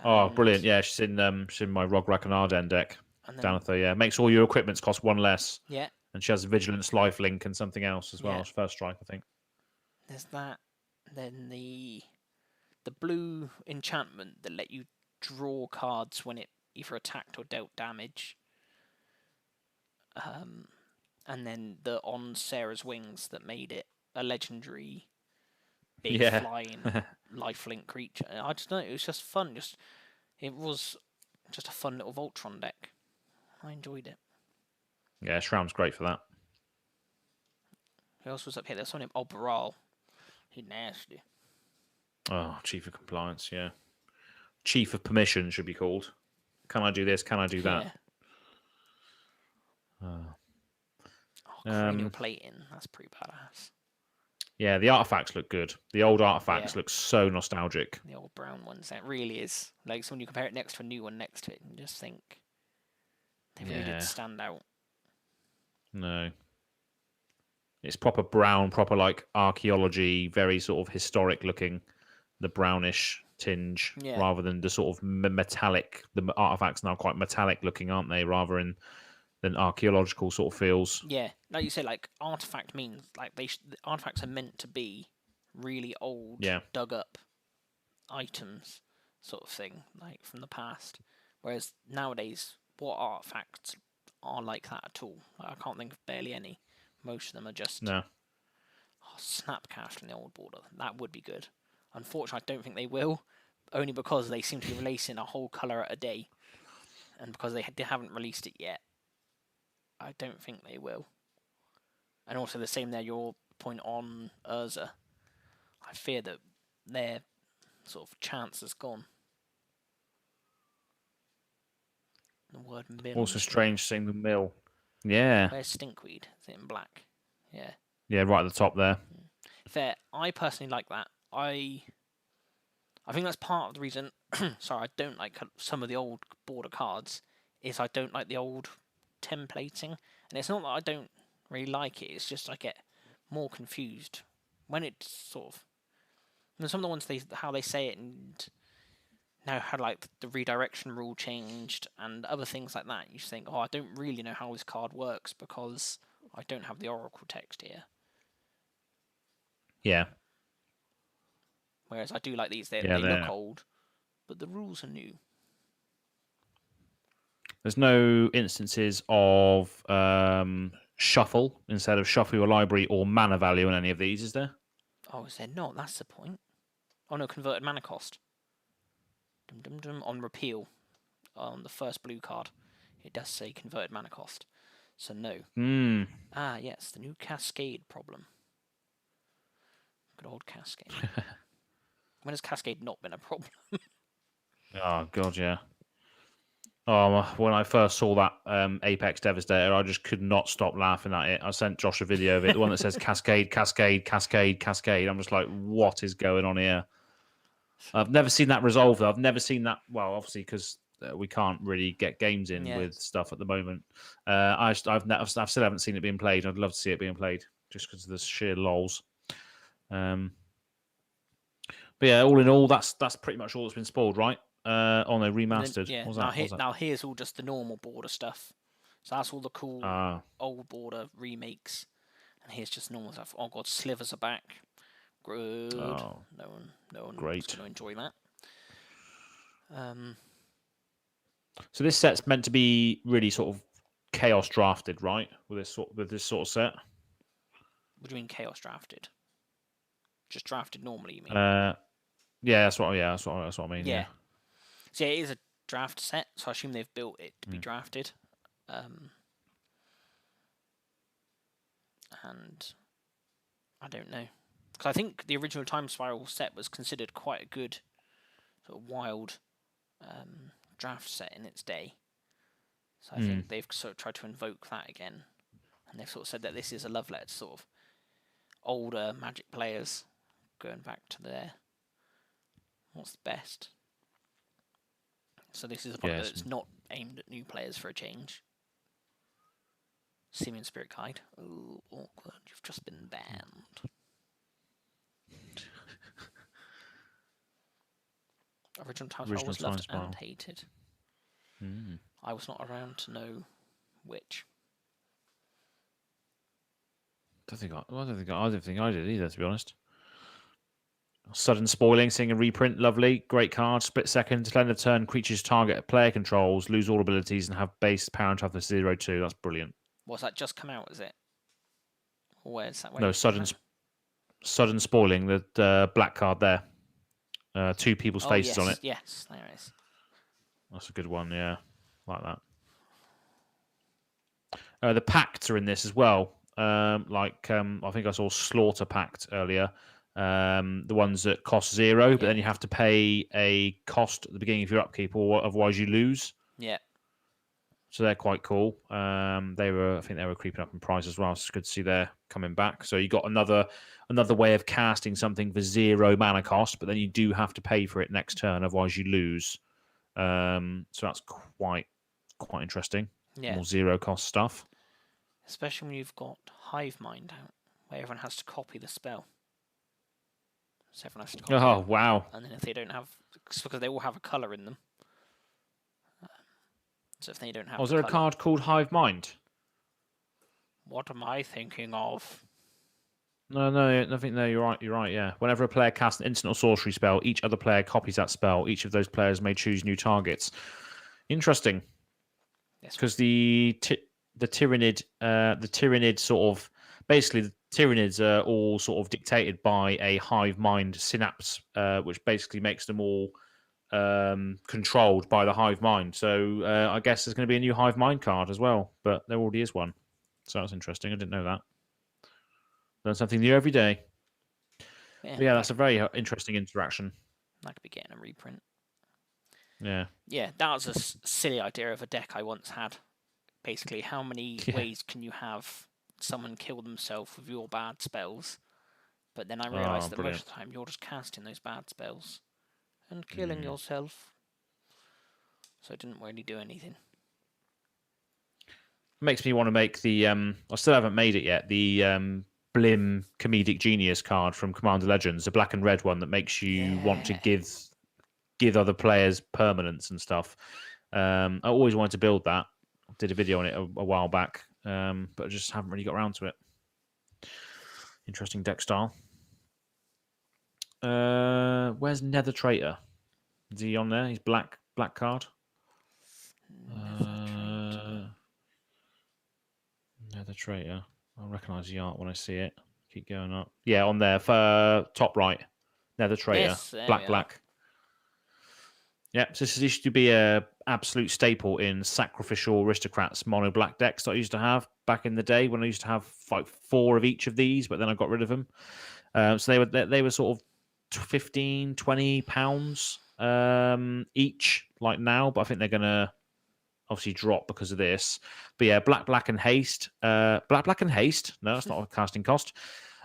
Oh, brilliant! Yeah, she's in my Rograk and Arden deck. Danitha, yeah, makes all your equipments cost one less. Yeah, and she has a Vigilance Lifelink and something else as well. It's first strike, I think. There's that. Then the blue enchantment that let you draw cards when it either attacked or dealt damage. And then the On Sarah's Wings that made it a legendary big flying lifelink creature. I just know, it was just fun. It was just a fun little Voltron deck. I enjoyed it. Yeah, Shroud's great for that. Who else was up here? There's someone. Oh, Baral. He's nasty. Oh, Chief of Compliance, yeah. Chief of Permission should be called. Can I do this? Can I do that? Yeah. Uh, Oh, cranial plating. That's pretty badass. yeah, the artifacts look good. The old artifacts Yeah. look so nostalgic. The old brown ones. That really is. Like, so when you compare it next to a new one next to it, you just think they really did stand out. No. It's proper brown, proper like archaeology, very sort of historic looking, the brownish tinge, Yeah. rather than the sort of metallic. The artifacts now quite metallic looking, aren't they? Rather than archaeological sort of feels. Yeah, like you say, like artifact means like the artifacts are meant to be really old, Yeah. dug up items, sort of thing, like from the past. Whereas nowadays, what artifacts are like that at all? Like, I can't think of barely any. Most of them are just No. snapcast from the old border. That would be good. Unfortunately, I don't think they will, only because they seem to be releasing a whole colour at a day, and because they haven't released it yet. I don't think they will. And also the same there, your point on Urza. I fear that their sort of chance has gone. The word mill. Also strange seeing the mill. Yeah. Where's Stinkweed? Is it in black? Yeah. Yeah, right at the top there. Fair. I personally like that. I think that's part of the reason. Sorry, I don't like some of the old border cards. Is I don't like the old templating, and it's not that I don't really like it. It's just I get more confused when it's sort of. And some of the ones how they say it, and now how like the redirection rule changed and other things like that. You think, oh, I don't really know how this card works because I don't have the oracle text here. Yeah. Whereas I do like these. They look old, but the rules are new. There's no instances of shuffle instead of shuffle your library or mana value in any of these, is there? Oh, is there not? That's the point. Oh no, converted mana cost. On repeal, on the first blue card, it does say converted mana cost. So no. Ah, yes, the new Cascade problem. Good old Cascade. When has Cascade not been a problem? Oh god, yeah. Oh, when I first saw that Apex Devastator, I just could not stop laughing at it. I sent Josh a video of it, the one that says Cascade, Cascade, Cascade, Cascade. I'm just like, what is going on here? I've never seen that resolved. I've never seen that. Well, obviously, because we can't really get games in with stuff at the moment. I still haven't seen it being played. I'd love to see it being played just because of the sheer lols. But yeah, all in all, that's pretty much all that's been spoiled, right? Oh no, remastered. Then, yeah. What's that? Now here's all just the normal border stuff. So that's all the cool old border remakes, and here's just normal stuff. Oh god, slivers are back. Good. Oh, no one great. going to enjoy that. So this set's meant to be really sort of chaos drafted, right? With this sort of set. What do you mean chaos drafted? Just drafted normally, you mean? Yeah, that's what I mean. Yeah. So yeah, it is a draft set, so I assume they've built it to be drafted. And I don't know. Because I think the original Time Spiral set was considered quite a good, sort of wild draft set in its day. So I think they've sort of tried to invoke that again. And they've sort of said that this is a love letter to sort of older Magic players going back to their what's the best. So this is a product that's not aimed at new players for a change. Simian Spirit Guide. Ooh, awkward. You've just been banned. Original Time Spiral was loved and hated. I was not around to know which. I don't think I did either, to be honest. Sudden spoiling, seeing a reprint, lovely, great card. Split second, end of turn, creatures target player controls, lose all abilities, and have base power and tough 0/2. That's brilliant. What's that just come out? Is it? Or where's that? No, sudden spoiling. The black card there. 2 people's faces on it. Yes, there it is. That's a good one. Yeah, like that. The pacts are in this as well. I think I saw Slaughter Pact earlier. The ones that cost 0, but then you have to pay a cost at the beginning of your upkeep, or otherwise you lose. Yeah. So they're quite cool. I think they were creeping up in price as well. So it's good to see they're coming back. So you got another way of casting something for 0 mana cost, but then you do have to pay for it next turn, otherwise you lose. So that's quite interesting. Yeah. More 0 cost stuff. Especially when you've got Hive Mind out, where everyone has to copy the spell. So everyone has to copy Oh it. wow! And then if they don't have, because they all have a colour in them. So if they don't have Was the there a colour, card called Hive Mind? what am I thinking of? No, I think no. You're right. You're right. Yeah. Whenever a player casts an instant or sorcery spell, each other player copies that spell. Each of those players may choose new targets. Interesting, because the Tyrannid sort of basically the Tyrannids are all sort of dictated by a hive mind synapse, which basically makes them all controlled by the hive mind. So I guess there's going to be a new hive mind card as well, but there already is one. So that's interesting. I didn't know that. Learn something new every day. Yeah, that's a very interesting interaction. That could be getting a reprint. Yeah. Yeah, that was a silly idea of a deck I once had. Basically, how many ways can you have someone kill themselves with your bad spells? But then I realised that most of the time you're just casting those bad spells and killing yourself. So it didn't really do anything. Makes me want to make the I still haven't made it yet, the Blim Comedic Genius card from Commander Legends, the black and red one that makes you want to give other players permanence and stuff. I always wanted to build that. Did a video on it a while back, but I just haven't really got around to it. Interesting deck style. Where's Nether Traitor? Is he on there? He's black card. Nether Traitor. I'll recognise the art when I see it. Keep going up. Yeah, on there for top right. Nether Traitor. Yes, black. Yeah, so this used to be a absolute staple in Sacrificial Aristocrats mono black decks that I used to have back in the day when I used to have like 4 of each of these, but then I got rid of them. So they were sort of 15, 20 pounds each like now, but I think they're gonna obviously drop because of this. But yeah, black and haste. Black and haste. No, that's not a casting cost.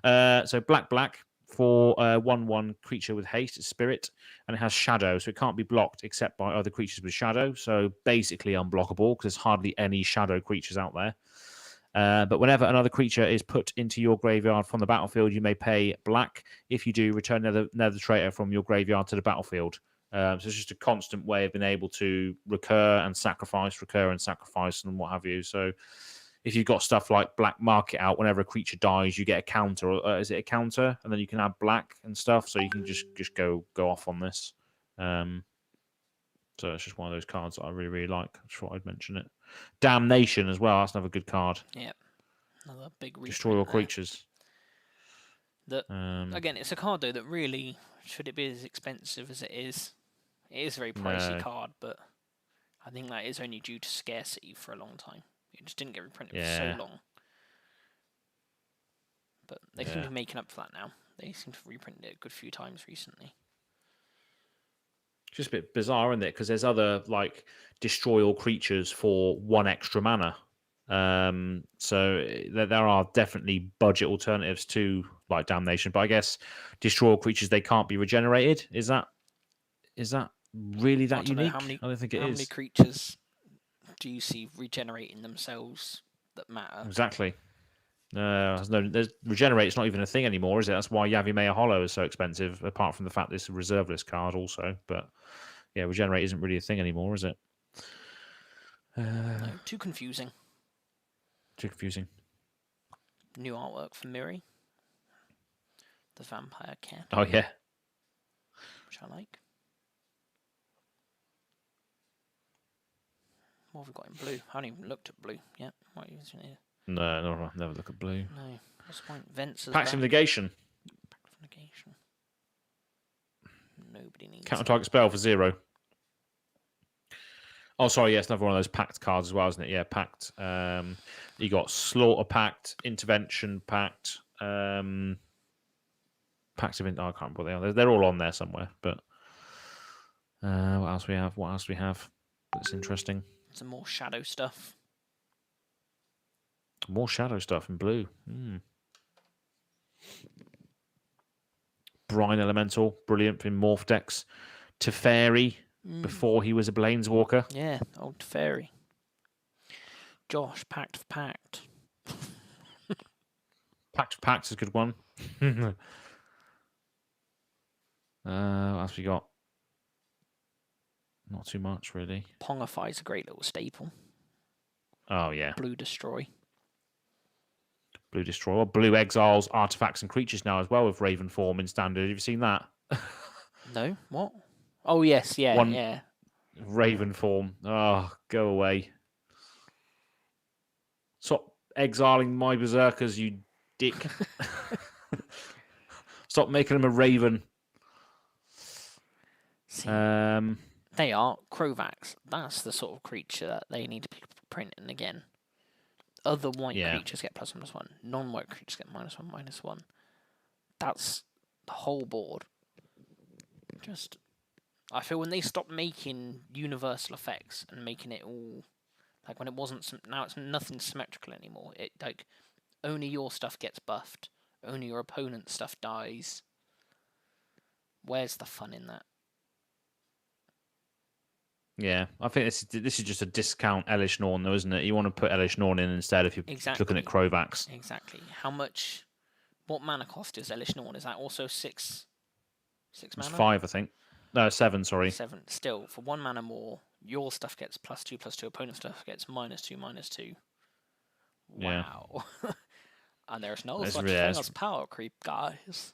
So black for 1/1 creature with haste, it's spirit, and it has shadow, so it can't be blocked except by other creatures with shadow. So basically unblockable because there's hardly any shadow creatures out there. But whenever another creature is put into your graveyard from the battlefield, you may pay black. If you do, return Nether Traitor from your graveyard to the battlefield. So it's just a constant way of being able to recur and sacrifice, and what have you. So if you've got stuff like Black Market out, whenever a creature dies, you get a counter. Or, is it a counter? And then you can add black and stuff. So you can just go off on this. So it's just one of those cards that I really, really like. I just thought I'd mention it. Damnation as well. That's another good card. Yep. Another big reprint. Destroy all creatures. Again, it's a card though that really, should it be as expensive as it is a very pricey card, but I think that is only due to scarcity for a long time. It just didn't get reprinted for so long. But they seem to be making up for that now. They seem to have reprinted it a good few times recently. Just a bit bizarre, isn't it? Because there's other like destroy all creatures for 1 extra mana. So there are definitely budget alternatives to like Damnation, but I guess destroy all creatures, they can't be regenerated. Is that really that unique? I don't think it is. How many creatures do you see regenerating themselves that matter? Exactly. Regenerate. It's not even a thing anymore, is it? That's why Yavimaya Hollow is so expensive. Apart from the fact that it's a reserve list card, also. But yeah, regenerate isn't really a thing anymore, is it? No, too confusing. Too confusing. New artwork for Miri, the vampire cat. Oh yeah, which I like. What have we got in blue? I haven't even looked at blue yet. What is it here? No, I've never look at blue. No. What's the point? Vents Pact of Negation. Pact of Negation. Nobody needs Counter target spell for 0. Oh, sorry, yes, another one of those Pact cards as well, isn't it? Yeah, Pact. You got Slaughter Pact, Intervention Pact, Pact of... I can't remember what they are. They're all on there somewhere, but... what else we have? That's interesting. Some more shadow stuff. More shadow stuff in blue. Brine Elemental, brilliant in Morph decks. Teferi, before he was a Planeswalker. Yeah, old Fairy. Josh, Pact of Pact. Pact of Pact is a good one. What else we got? Not too much, really. Pongify is a great little staple. Oh, yeah. Blue Destroy. Blue Destroyer. Blue Exiles, artifacts, and creatures now as well with Raven form in Standard. Have you seen that? No? What? Oh, yes, yeah, One yeah. Raven form. Oh, go away. Stop exiling my Berserkers, you dick. Stop making them a Raven. See, they are Krovax. That's the sort of creature that they need to be printing again. Other white creatures get +1/+1. Non-white creatures get -1/-1. That's the whole board. Just, I feel when they stop making universal effects and making it all like when it wasn't now it's nothing symmetrical anymore. It like only your stuff gets buffed, only your opponent's stuff dies. Where's the fun in that? Yeah, I think this is just a discount Elish Norn, though, isn't it? You want to put Elish Norn in instead if you're looking at Krovax. Exactly. How much? What mana cost is Elish Norn? Is that also 6 mana? It's 5, I think. No, 7. Sorry. 7. Still, for 1 mana more, your stuff gets +2/+2. Opponent stuff gets -2/-2. Wow. Yeah. And there's no such thing as power creep, guys.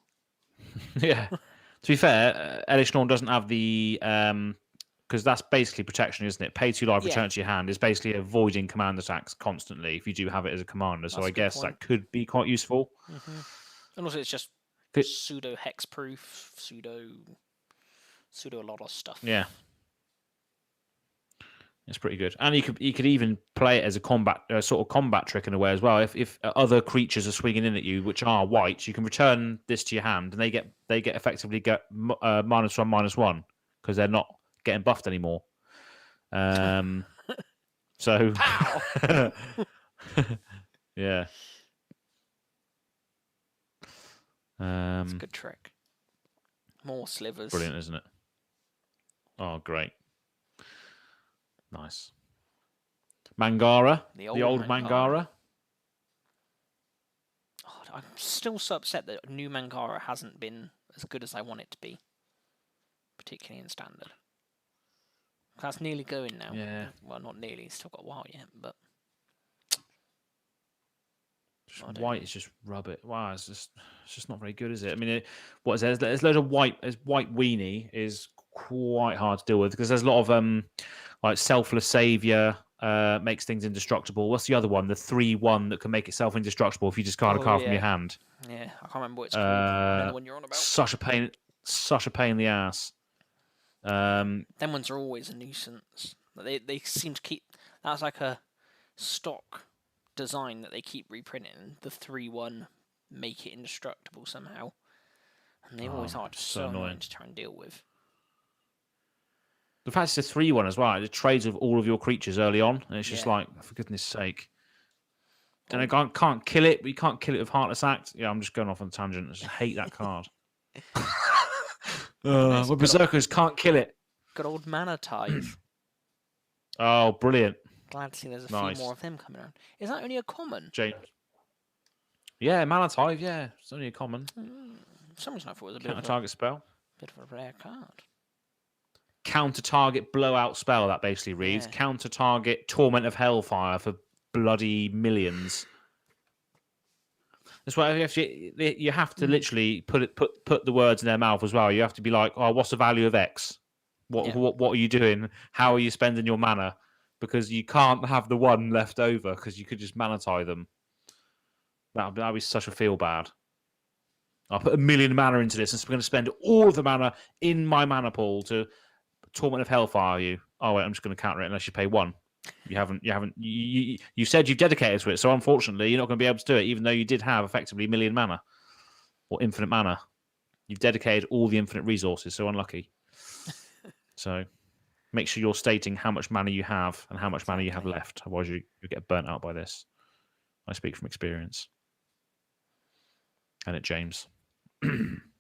Yeah. To be fair, Elish Norn doesn't have the because that's basically protection, isn't it? Pay 2 life, return to your hand is basically avoiding command attacks constantly if you do have it as a commander. So I guess that could be quite useful. And also, it's just pseudo hexproof, pseudo a lot of stuff. Yeah, it's pretty good. And you could even play it as a sort of combat trick in a way as well. If other creatures are swinging in at you, which are white, you can return this to your hand, and they effectively get -1/-1 because they're not getting buffed anymore. So yeah, it's a good trick. More slivers. Brilliant, isn't it? Oh, great. Nice. Mangara. The old Mangara. Oh, I'm still so upset that new Mangara hasn't been as good as I want it to be. Particularly in Standard. That's nearly going now. Yeah. Well, not nearly. It's still got a while yet, but... White is just rubbish. Wow, it's just not very good, is it? I mean, what is there? There's loads of white. White weenie is quite hard to deal with because there's a lot of like Selfless Savior makes things indestructible. What's the other one? The 3/1 that can make itself indestructible if you discard a card from your hand. Yeah, I can't remember what it's called. The one you're on about. Such a pain in the ass. Them ones are always a nuisance. They seem to keep. That's like a stock design that they keep reprinting. The 3/1 make it indestructible somehow, and they always are just so annoying to try and deal with. The fact it's a 3/1 as well. It trades with all of your creatures early on, and it's just like, for goodness sake. And I can't kill it, but you can't kill it with Heartless Act. Yeah, I'm just going off on a tangent. I just hate that card. My Berserkers can't kill it. Good old Mana Tithe. Oh, brilliant. Glad to see there's a few more of them coming around. Is that only a common? James. Yeah, Mana Tithe, yeah. It's only a common. For some reason I thought it was a bit counter-target spell. Bit of a rare card. Counter-target blowout spell, that basically reads. Yeah. Counter-target Torment of Hellfire for bloody millions. That's why you have to literally put the words in their mouth as well. You have to be like, oh, what's the value of X? What are you doing? How are you spending your mana? Because you can't have the one left over because you could just mana tie them. That'd be such a feel bad. I'll put 1 million mana into this and I'm going to spend all of the mana in my mana pool to Torment of Hellfire you. Oh wait, I'm just going to counter it unless you pay 1. You said you've dedicated to it, so unfortunately you're not going to be able to do it, even though you did have effectively 1 million mana or infinite mana. You've dedicated all the infinite resources, so unlucky. So Make sure you're stating how much mana you have and how much mana you have Exactly. left. Otherwise, you get burnt out by this. I speak from experience. And it, James.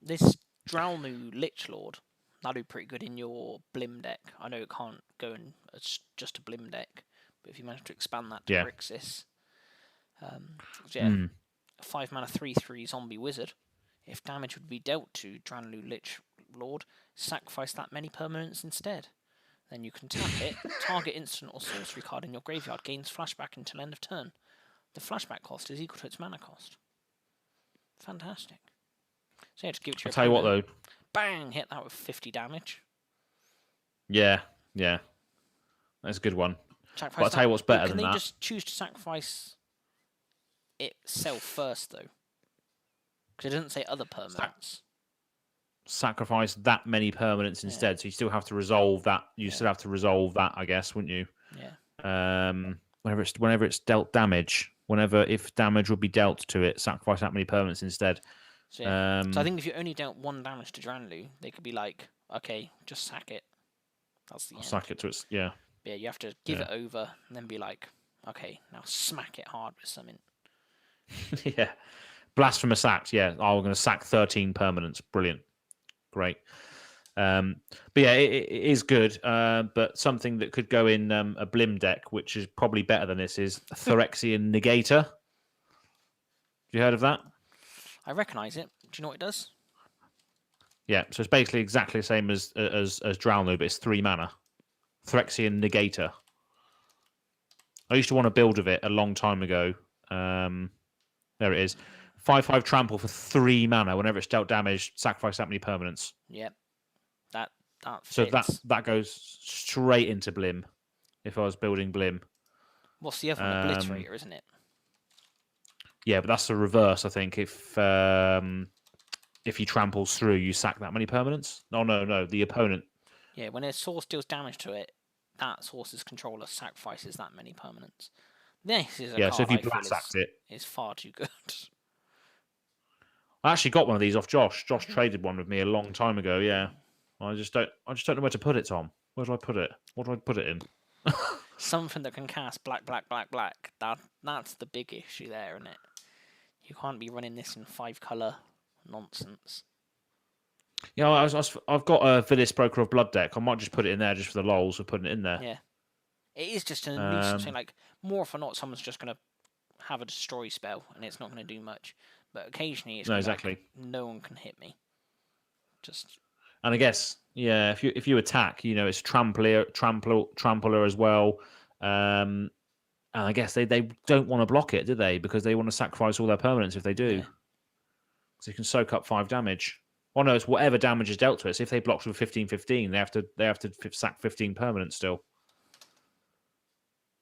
This Drownu Lich Lord, that'll be pretty good in your Blim deck. I know it can't go in as just a Blim deck, but if you manage to expand that to Yeah. Grixis, yeah, Mm. a 5 mana 3/3 zombie wizard. If damage would be dealt to Drownu Lich Lord, sacrifice that many permanents instead. Then you can tap it, target instant or sorcery card in your graveyard gains flashback until end of turn. The flashback cost is equal to its mana cost. Fantastic. So yeah, just give it to your I'll tell you what, though. Bang! Hit that with 50 damage. Yeah. That's a good one. Sacrifice but I'll tell you what's better than that. Can they just choose to sacrifice itself first, though? Because it doesn't say other permanents. Sacrifice that many permanents instead, so you still have to resolve that. Still have to resolve that, I guess, wouldn't you? Yeah. Whenever it's dealt damage, if damage would be dealt to it, sacrifice that many permanents instead. So, yeah. So I think if you only dealt 1 damage to Dranlu, they could be like, okay, just sack it. That's the end. Sack it to its yeah. Yeah, you have to give it over and then be like, okay, now smack it hard with something. Yeah. Blasphemous act, yeah. Oh, we're going to sack 13 permanents. Brilliant. Great. But yeah, it is good. But something that could go in a Blim deck, which is probably better than this, is Phyrexian Negator. Have you heard of that? I recognise it. Do you know what it does? Yeah, so it's basically exactly the same as Drownu, but it's 3 mana. Phyrexian Negator. I used to want to build of it a long time ago. There it is. 5/5 trample for 3 mana. Whenever it's dealt damage, sacrifice that many permanents. Yep. That fits. So that goes straight into Blim. If I was building Blim. What's the other one? Obliterator, isn't it? Yeah, but that's the reverse. I think if he tramples through, you sack that many permanents. No, the opponent. Yeah, when a source deals damage to it, that source's controller sacrifices that many permanents. This is a card so if you I feel blast it, is far too good. I actually got one of these off Josh. Josh traded one with me a long time ago. Yeah, I just don't know where to put it, Tom. Where do I put it? What do I put it in? Something that can cast black. That's the big issue there, isn't it? You can't be running this in 5-color nonsense. Yeah, I've got a Vidis Broker of Blood deck. I might just put it in there just for the lols of putting it in there. Yeah, it is just a nuisance thing. Like, more often not, someone's just gonna have a destroy spell and it's not gonna do much. But occasionally, it's exactly. Like, no one can hit me. And I guess if you attack, it's trampler as well. And I guess they don't want to block it, do they? Because they want to sacrifice all their permanents if they do. Yeah. So you can soak up 5 damage. Oh no, it's whatever damage is dealt to it. So if they blocked with 15/15, they have to sack 15 permanents still.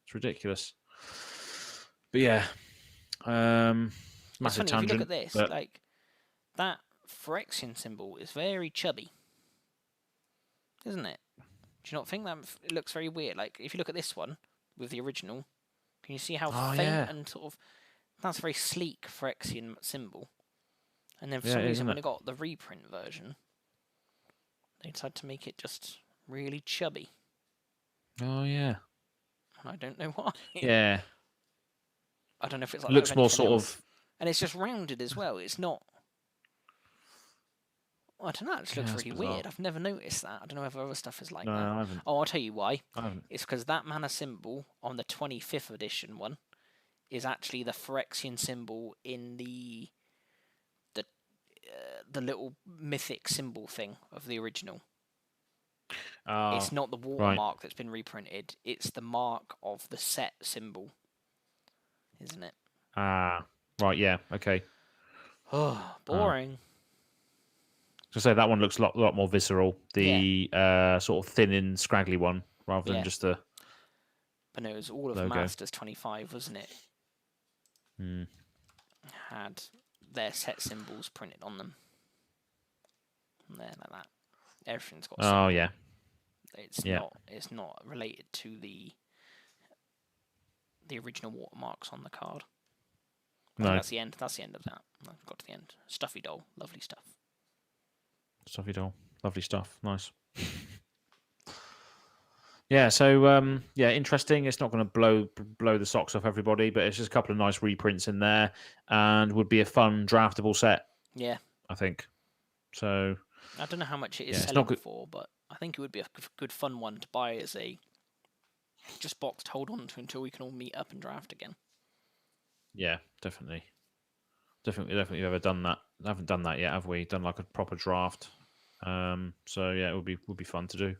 It's ridiculous. But yeah, massive tangent. If you look at this, like that Phyrexian symbol is very chubby, isn't it? Do you not think that it looks very weird? Like if you look at this one with the original, can you see how faint and sort of that's a very sleek Phyrexian symbol? And then for some reason, when they got the reprint version, they decided to make it just really chubby. Oh yeah. And I don't know why. Yeah. I don't know if it's like looks more sort of, and it's just rounded as well. It's not. I don't know. It just looks really weird. I've never noticed that. I don't know if other stuff is like that. I haven't. Oh, I'll tell you why. I haven't. It's because that mana symbol on the 25th edition one is actually the Phyrexian symbol in the little mythic symbol thing of the original. It's not the watermark that's been reprinted. It's the mark of the set symbol, isn't it? Right. Yeah. Okay. Oh, boring. So say that one looks a lot more visceral. The sort of thin and scraggly one, rather than just the. But no, it was all of logo. Masters 25, wasn't it? Had their set symbols printed on them. And there, like that. Everything's got. Oh yeah. It's not related to the original watermarks on the card. No. That's the end. That's the end of that. I've got to the end. Stuffy doll, lovely stuff. Stuffy doll, lovely stuff. Nice. Yeah, so yeah, interesting. It's not going to blow the socks off everybody, but it's just a couple of nice reprints in there, and would be a fun draftable set, Yeah. I think. So I don't know how much it is yeah, it's not selling good. for, but I think it would be a good fun one to buy as a just box to hold on to until we can all meet up and draft again. Yeah, definitely. Definitely ever done that. I haven't done that yet, have we? Done like a proper draft. So yeah, it would be fun to do.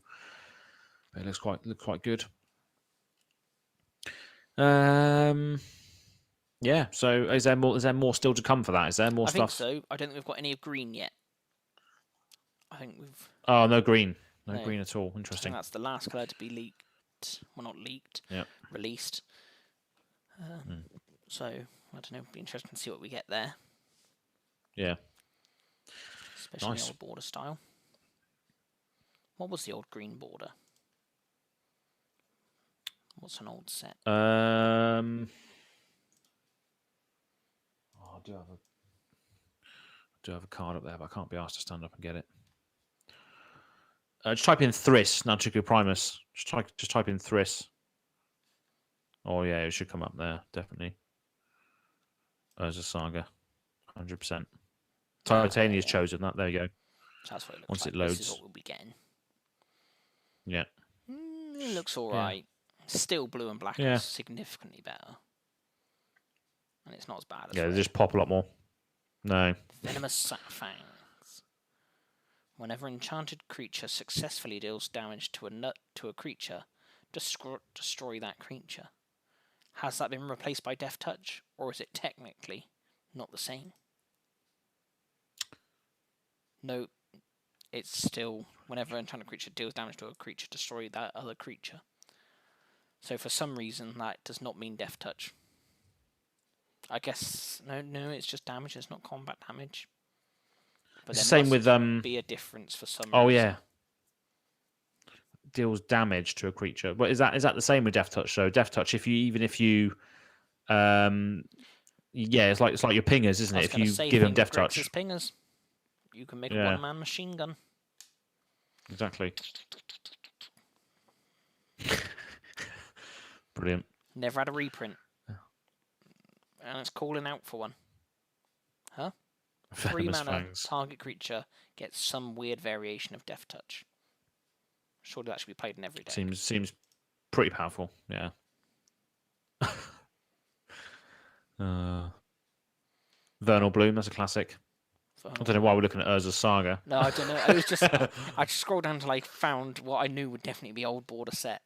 But it looks quite good. Yeah. So is there more? Is there more still to come for that? Is there more I think stuff? so. I don't think we've got any of green yet. I think we've Oh, no green. No no. green at all. I think Interesting. that's the last colour to be leaked. Well, not leaked. Yeah. Released. So I don't know. It'd be interesting to see what we get there, Yeah. especially Nice. the old border style. What was the old green border? What's an old set? I do have a card up there, but I can't be asked to stand up and get it. Just type in Thriss, Nantuku Primus. Just type in Thriss. Oh yeah, it should come up there, definitely. There's a Saga, 100%. Titania's chosen that. There you go. So that's what it looks Once like. it loads. This is what we'll be getting. Yeah. It looks alright. Still blue and black is significantly better. And it's not as bad as they red. just pop a lot more. No. Venomous Fangs. Whenever enchanted creature successfully deals damage to a creature, destroy that creature. Has that been replaced by Death Touch, or is it technically not the same? No, it's still whenever an enchanted creature deals damage to a creature, destroy that other creature. So for some reason that does not mean Death Touch. I guess no, it's just damage. It's not combat damage. But It's there the same must with be a difference for some Oh reason. yeah. Deals damage to a creature. But is that the same with Death Touch? So Death Touch, if you yeah, it's like your pingers, isn't it? If you give him Death Touch. Grex's pingers. You can make a one-man machine gun. Exactly. Brilliant. Never had a reprint. And it's calling out for one. Huh? 3 mana, target creature gets some weird variation of Death Touch. Surely that should be played in every deck. Seems pretty powerful, yeah. Vernal Bloom, that's a classic. I don't know why we're looking at Urza's Saga. No, I don't know. It was just I just scrolled down to found what I knew would definitely be old border set.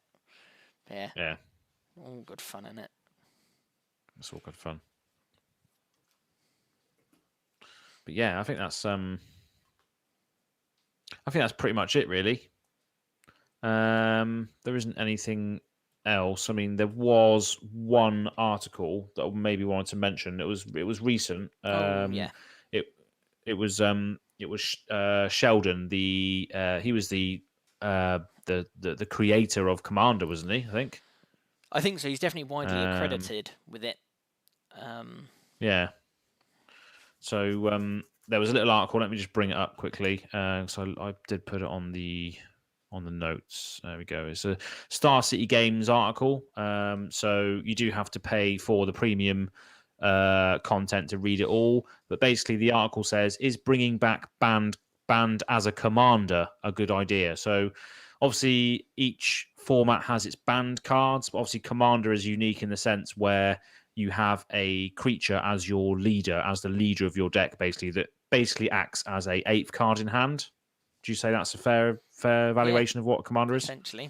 Yeah. Yeah. All good fun, innit? It's all good fun. But yeah, I think that's pretty much it, really. There isn't anything else. I mean, there was one article that I maybe wanted to mention. It was recent. Yeah. It was Sheldon. He was the creator of Commander, wasn't he? I think so. He's definitely widely accredited with it. Yeah. So there was a little article. Let me just bring it up quickly. So I did put it on the notes. There we go. It's a Star City Games article. So you do have to pay for the premium content to read it all. But basically, the article says, "Is bringing back banned as a commander a good idea?" So obviously, each format has its banned cards. But obviously, commander is unique in the sense where you have a creature as your leader, as the leader of your deck, basically, that basically acts as a 8th card in hand. Do you say that's a fair evaluation of what a commander is? Essentially.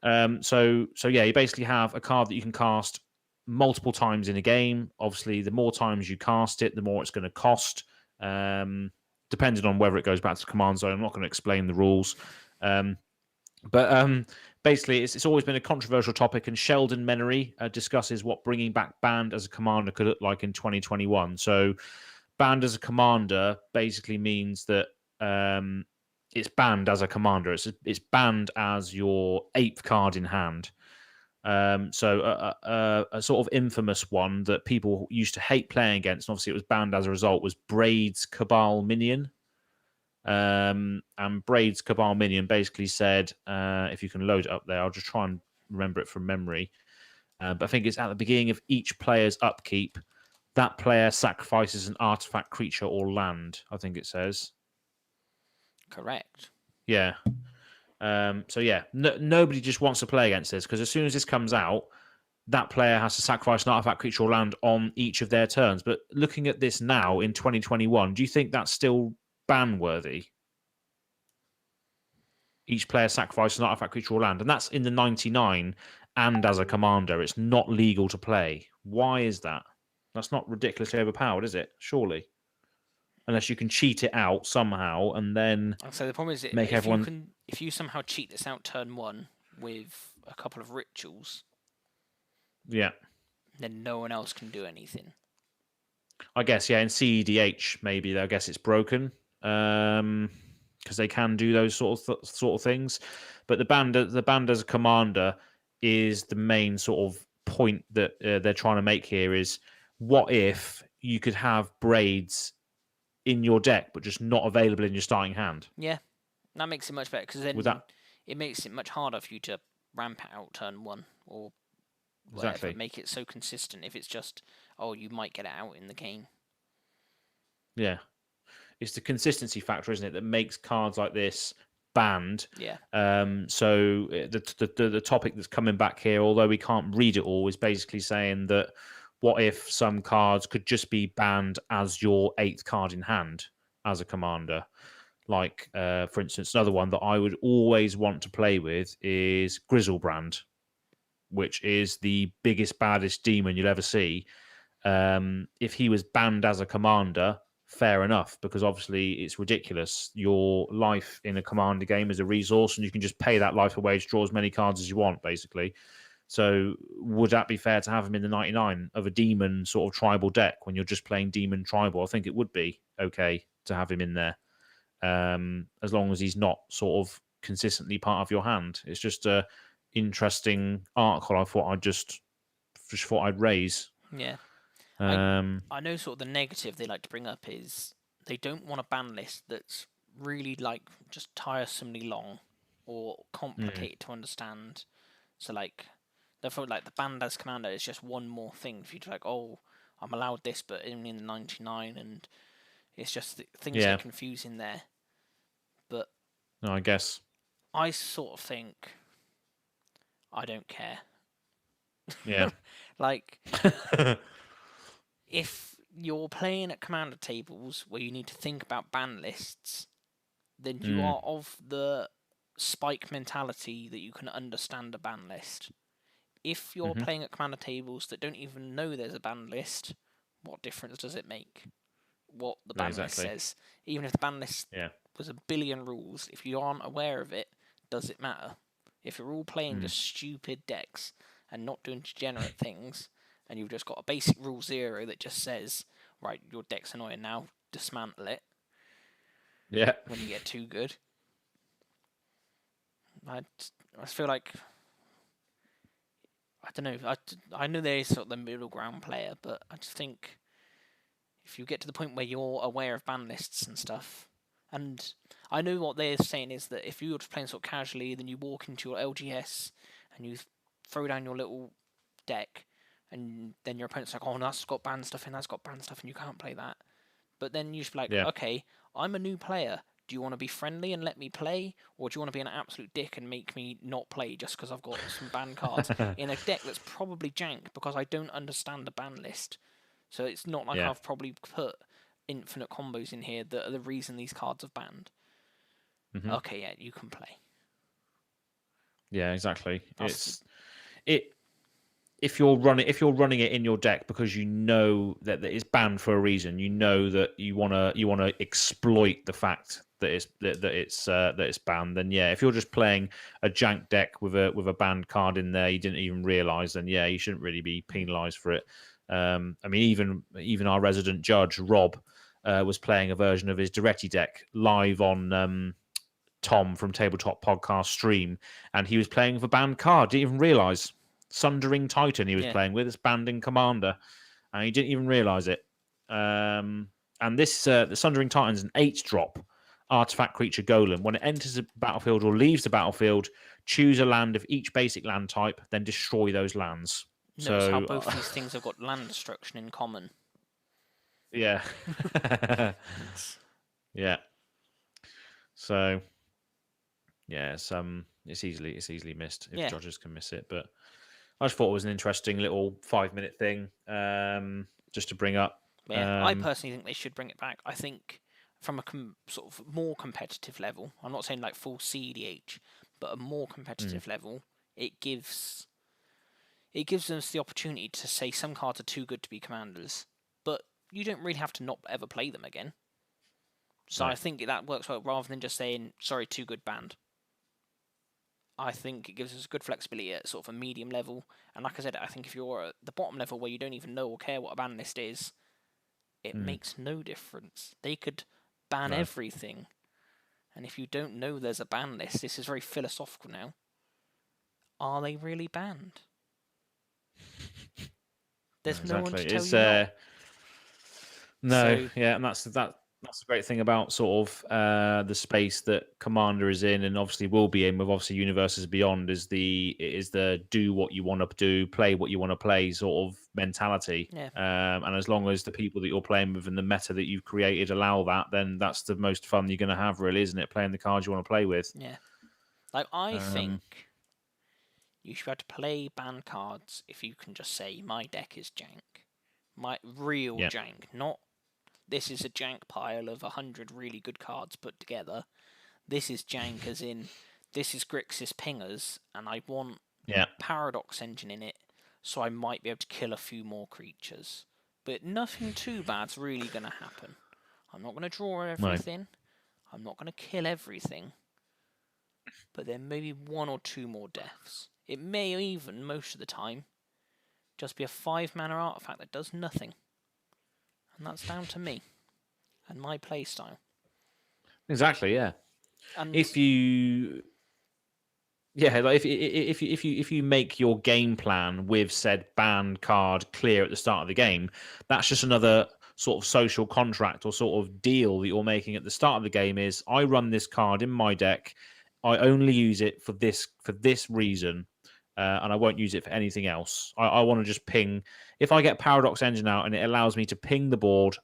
So yeah, you basically have a card that you can cast multiple times in a game. Obviously, the more times you cast it, the more it's going to cost. Depending on whether it goes back to command zone. I'm not going to explain the rules. But basically, it's always been a controversial topic, and Sheldon Menery discusses what bringing back banned as a commander could look like in 2021. So banned as a commander basically means that it's banned as a commander. It's banned as your 8th card in hand. So a sort of infamous one that people used to hate playing against, and obviously it was banned as a result, was Braid's Cabal Minion. And Braid's Cabal Minion basically said, if you can load it up there, I'll just try and remember it from memory. But I think it's at the beginning of each player's upkeep, that player sacrifices an artifact, creature, or land, I think it says. Correct. Yeah. So yeah, nobody just wants to play against this, because as soon as this comes out, that player has to sacrifice an artifact, creature, or land on each of their turns. But looking at this now in 2021, do you think that's still ban worthy? Each player sacrifices an artifact, creature, or land, and that's in the 99 and as a commander. It's not legal to play. Why is that? That's not ridiculously overpowered, is it? Surely. Unless you can cheat it out somehow and then So the problem is, make everyone... if you somehow cheat this out turn 1 with a couple of rituals, Yeah. then no one else can do anything. I guess, yeah, in CEDH, maybe, I guess it's broken. Because they can do those sort of things. But the band as a commander is the main sort of point that they're trying to make here is, what if you could have Braids in your deck, but just not available in your starting hand? Yeah, that makes it much better, because then it makes it much harder for you to ramp it out turn 1 or whatever. Exactly. Make it so consistent. If it's just, you might get it out in the game. Yeah. It's the consistency factor, isn't it, that makes cards like this banned. Yeah. So the topic that's coming back here, although we can't read it all, is basically saying that what if some cards could just be banned as your 8th card in hand as a commander? Like, for instance, another one that I would always want to play with is Grizzlebrand, which is the biggest, baddest demon you'll ever see. If he was banned as a commander, fair enough, because obviously it's ridiculous. Your life in a commander game is a resource, and you can just pay that life away to draw as many cards as you want, basically. So would that be fair to have him in the 99 of a demon sort of tribal deck when you're just playing demon tribal? I think it would be okay to have him in there, as long as he's not sort of consistently part of your hand. It's just a interesting article I thought I'd raise. Yeah. I know sort of the negative they like to bring up is they don't want a ban list that's really like just tiresomely long or complicated to understand. So like they feel like the banned as commander is just one more thing for you to like, I'm allowed this, but only in the 99, and it's just things get confusing there. But no, I guess I sort of think I don't care. Yeah. Like, if you're playing at commander tables where you need to think about ban lists, then you are of the spike mentality that you can understand a ban list. If you're playing at commander tables that don't even know there's a ban list, what difference does it make what the ban list says? Even if the ban list was a billion rules, if you aren't aware of it, does it matter? If you're all playing just stupid decks and not doing degenerate things, and you've just got a basic rule 0 that just says, right, your deck's annoying now, dismantle it. Yeah. When you get too good. I feel like, I don't know, I know there's sort of the middle ground player, but I just think if you get to the point where you're aware of ban lists and stuff, and I know what they're saying is that if you're just playing sort of casually, then you walk into your LGS and you throw down your little deck, and then your opponent's like, that's got banned stuff and that's got banned stuff, and you can't play that. But then you should be like, okay, I'm a new player. Do you want to be friendly and let me play? Or do you want to be an absolute dick and make me not play just because I've got some banned cards in a deck that's probably jank because I don't understand the ban list? So it's not like I've probably put infinite combos in here that are the reason these cards are banned. Okay, you can play. Yeah, exactly. If you're running it in your deck because you know that it's banned for a reason, you know that you wanna exploit the fact that it's banned, then if you're just playing a jank deck with a banned card in there you didn't even realize, then you shouldn't really be penalized for it. I mean, even our resident judge Rob was playing a version of his Duretti deck live on Tom from Tabletop Podcast stream, and he was playing with a banned card. Didn't even realize. Sundering Titan he was playing with, it's banned in Commander, and he didn't even realize it. And this the Sundering Titan's an 8-drop, artifact creature golem. When it enters the battlefield or leaves the battlefield, choose a land of each basic land type, then destroy those lands. Notice how So, both these things have got land destruction in common. yeah. Yeah. So, yeah, it's easily missed if judges can miss it. But I just thought it was an interesting little 5-minute thing just to bring up. Yeah, I personally think they should bring it back. I think from a sort of more competitive level, I'm not saying like full CDH, but a more competitive level, it gives us the opportunity to say some cards are too good to be commanders, but you don't really have to not ever play them again. So I think that works well rather than just saying, sorry, too good, banned. I think it gives us good flexibility at sort of a medium level. And like I said, I think if you're at the bottom level where you don't even know or care what a ban list is, it makes no difference. They could ban everything. And if you don't know there's a ban list, this is very philosophical now. Are they really banned? There's no one to tell you not. No, So, yeah, and that's the great thing about sort of the space that Commander is in, and obviously will be in with obviously Universes Beyond, is the do what you want to do, play what you want to play sort of mentality. yeah. And as long as the people that you're playing with and the meta that you've created allow that, then that's the most fun you're going to have, really, isn't it? Playing the cards you want to play with. Yeah. Like, I think you should be able to play banned cards if you can just say, my deck is jank. My real jank, not this is a jank pile of 100 really good cards put together. This is jank as in, this is Grixis Pingers, and I want Paradox Engine in it, so I might be able to kill a few more creatures. But nothing too bad's really going to happen. I'm not going to draw everything. I'm not going to kill everything. But there may be 1 or 2 more deaths. It may even, most of the time, just be a 5-mana artifact that does nothing. And that's down to me and my playstyle. Exactly, yeah. And if you if you make your game plan with said banned card clear at the start of the game, that's just another sort of social contract or sort of deal that you're making at the start of the game. Is I run this card in my deck, I only use it for this reason, and I won't use it for anything else. I want to just ping. If I get Paradox Engine out and it allows me to ping the board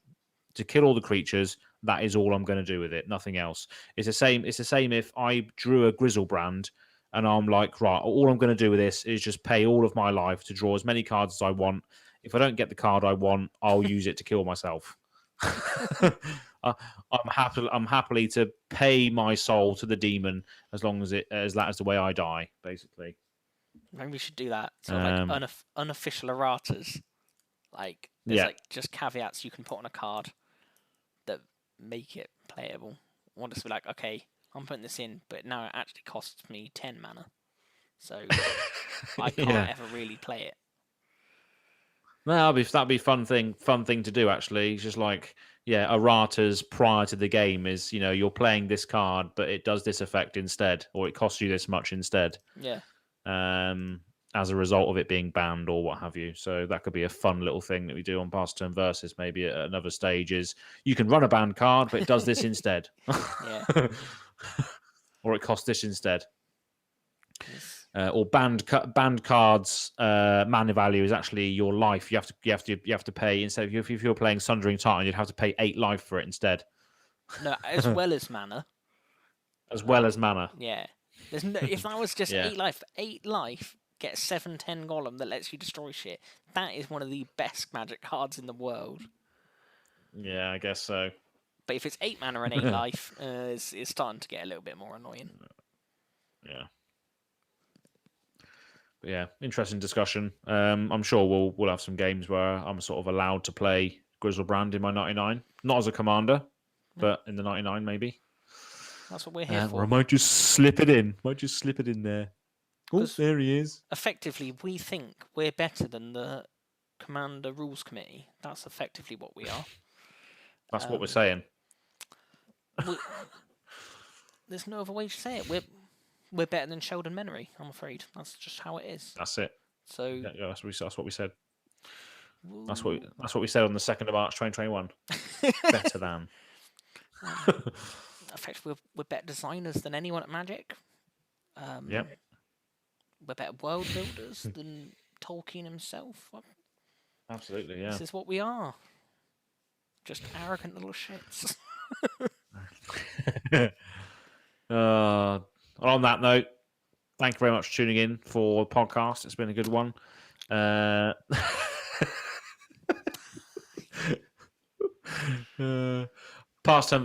to kill all the creatures, that is all I'm going to do with it. Nothing else. It's the same. It's the same if I drew a Grizzlebrand and I'm like, right, all I'm going to do with this is just pay all of my life to draw as many cards as I want. If I don't get the card I want, I'll use it to kill myself. I'm happily to pay my soul to the demon as long as that is the way I die, basically. Maybe we should do that. Sort of like unofficial erratas. Like there's like just caveats you can put on a card that make it playable. I want us to be like, okay, I'm putting this in, but now it actually costs me 10 mana, so I can't ever really play it. No, that'd be fun thing to do. Actually, it's just like erratas prior to the game is you're playing this card, but it does this effect instead, or it costs you this much instead. Yeah. As a result of it being banned or what have you. So that could be a fun little thing that we do on Pass Turn Versus maybe at another stage is you can run a banned card, but it does this instead. Yeah. Or it costs this instead. Or banned cards mana value is actually your life. You have to pay instead of if you're playing Sundering Titan, you'd have to pay 8 life for it instead. No, as well as mana. As well as mana. Yeah. There's no, if that was just 8 life, get a 7/10 golem that lets you destroy shit. That is one of the best magic cards in the world. Yeah, I guess so. But if it's 8 mana and 8 life, it's starting to get a little bit more annoying. Yeah. But yeah, interesting discussion. I'm sure we'll have some games where I'm sort of allowed to play Grizzlebrand in my 99. Not as a commander, but in the 99 maybe. That's what we're here for. Or I might just slip it in. There. Oh, there he is. Effectively, we think we're better than the Commander Rules Committee. That's effectively what we are. That's what we're saying. There's no other way to say it. We're better than Sheldon Menery, I'm afraid. That's just how it is. That's it. So yeah, that's what we said. That's what we said on the 2nd of March 2021. Better than. effectively we're better designers than anyone at Magic. Yep. We're better world builders than Tolkien himself. Absolutely, yeah. This is what we are. Just arrogant little shits. On that note, thank you very much for tuning in for the podcast. It's been a good one. Pastime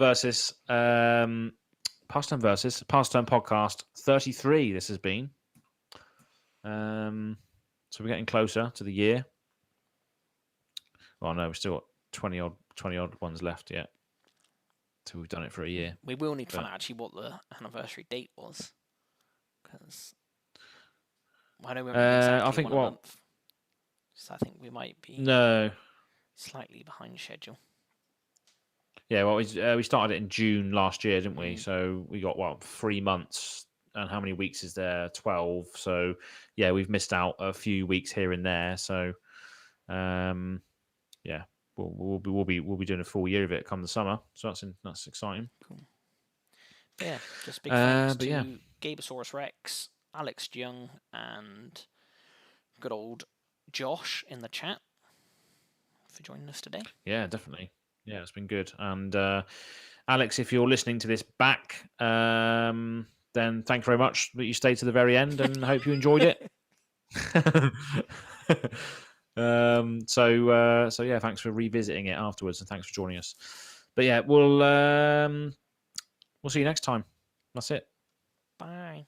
podcast 33. This has been. So we're getting closer to the year. Oh no, we've still got 20 odd ones left yet. So we've done it for a year. We will need to find out actually what the anniversary date was, because I know we haven't exactly I think one a month. So I think we might be slightly behind schedule. Yeah, well, we started it in June last year, didn't we? So we got 3 months, and how many weeks is there? 12. So yeah, we've missed out a few weeks here and there. So yeah, we'll be doing a full year of it come the summer. So that's exciting. Cool. But yeah, just big thanks to Gabosaurus Rex, Alex Young, and good old Josh in the chat for joining us today. Yeah, definitely. Yeah, it's been good. And Alex, if you're listening to this back, then thank you very much that you stayed to the very end, and hope you enjoyed it. So yeah, thanks for revisiting it afterwards, and thanks for joining us. But yeah, we'll see you next time. That's it. Bye.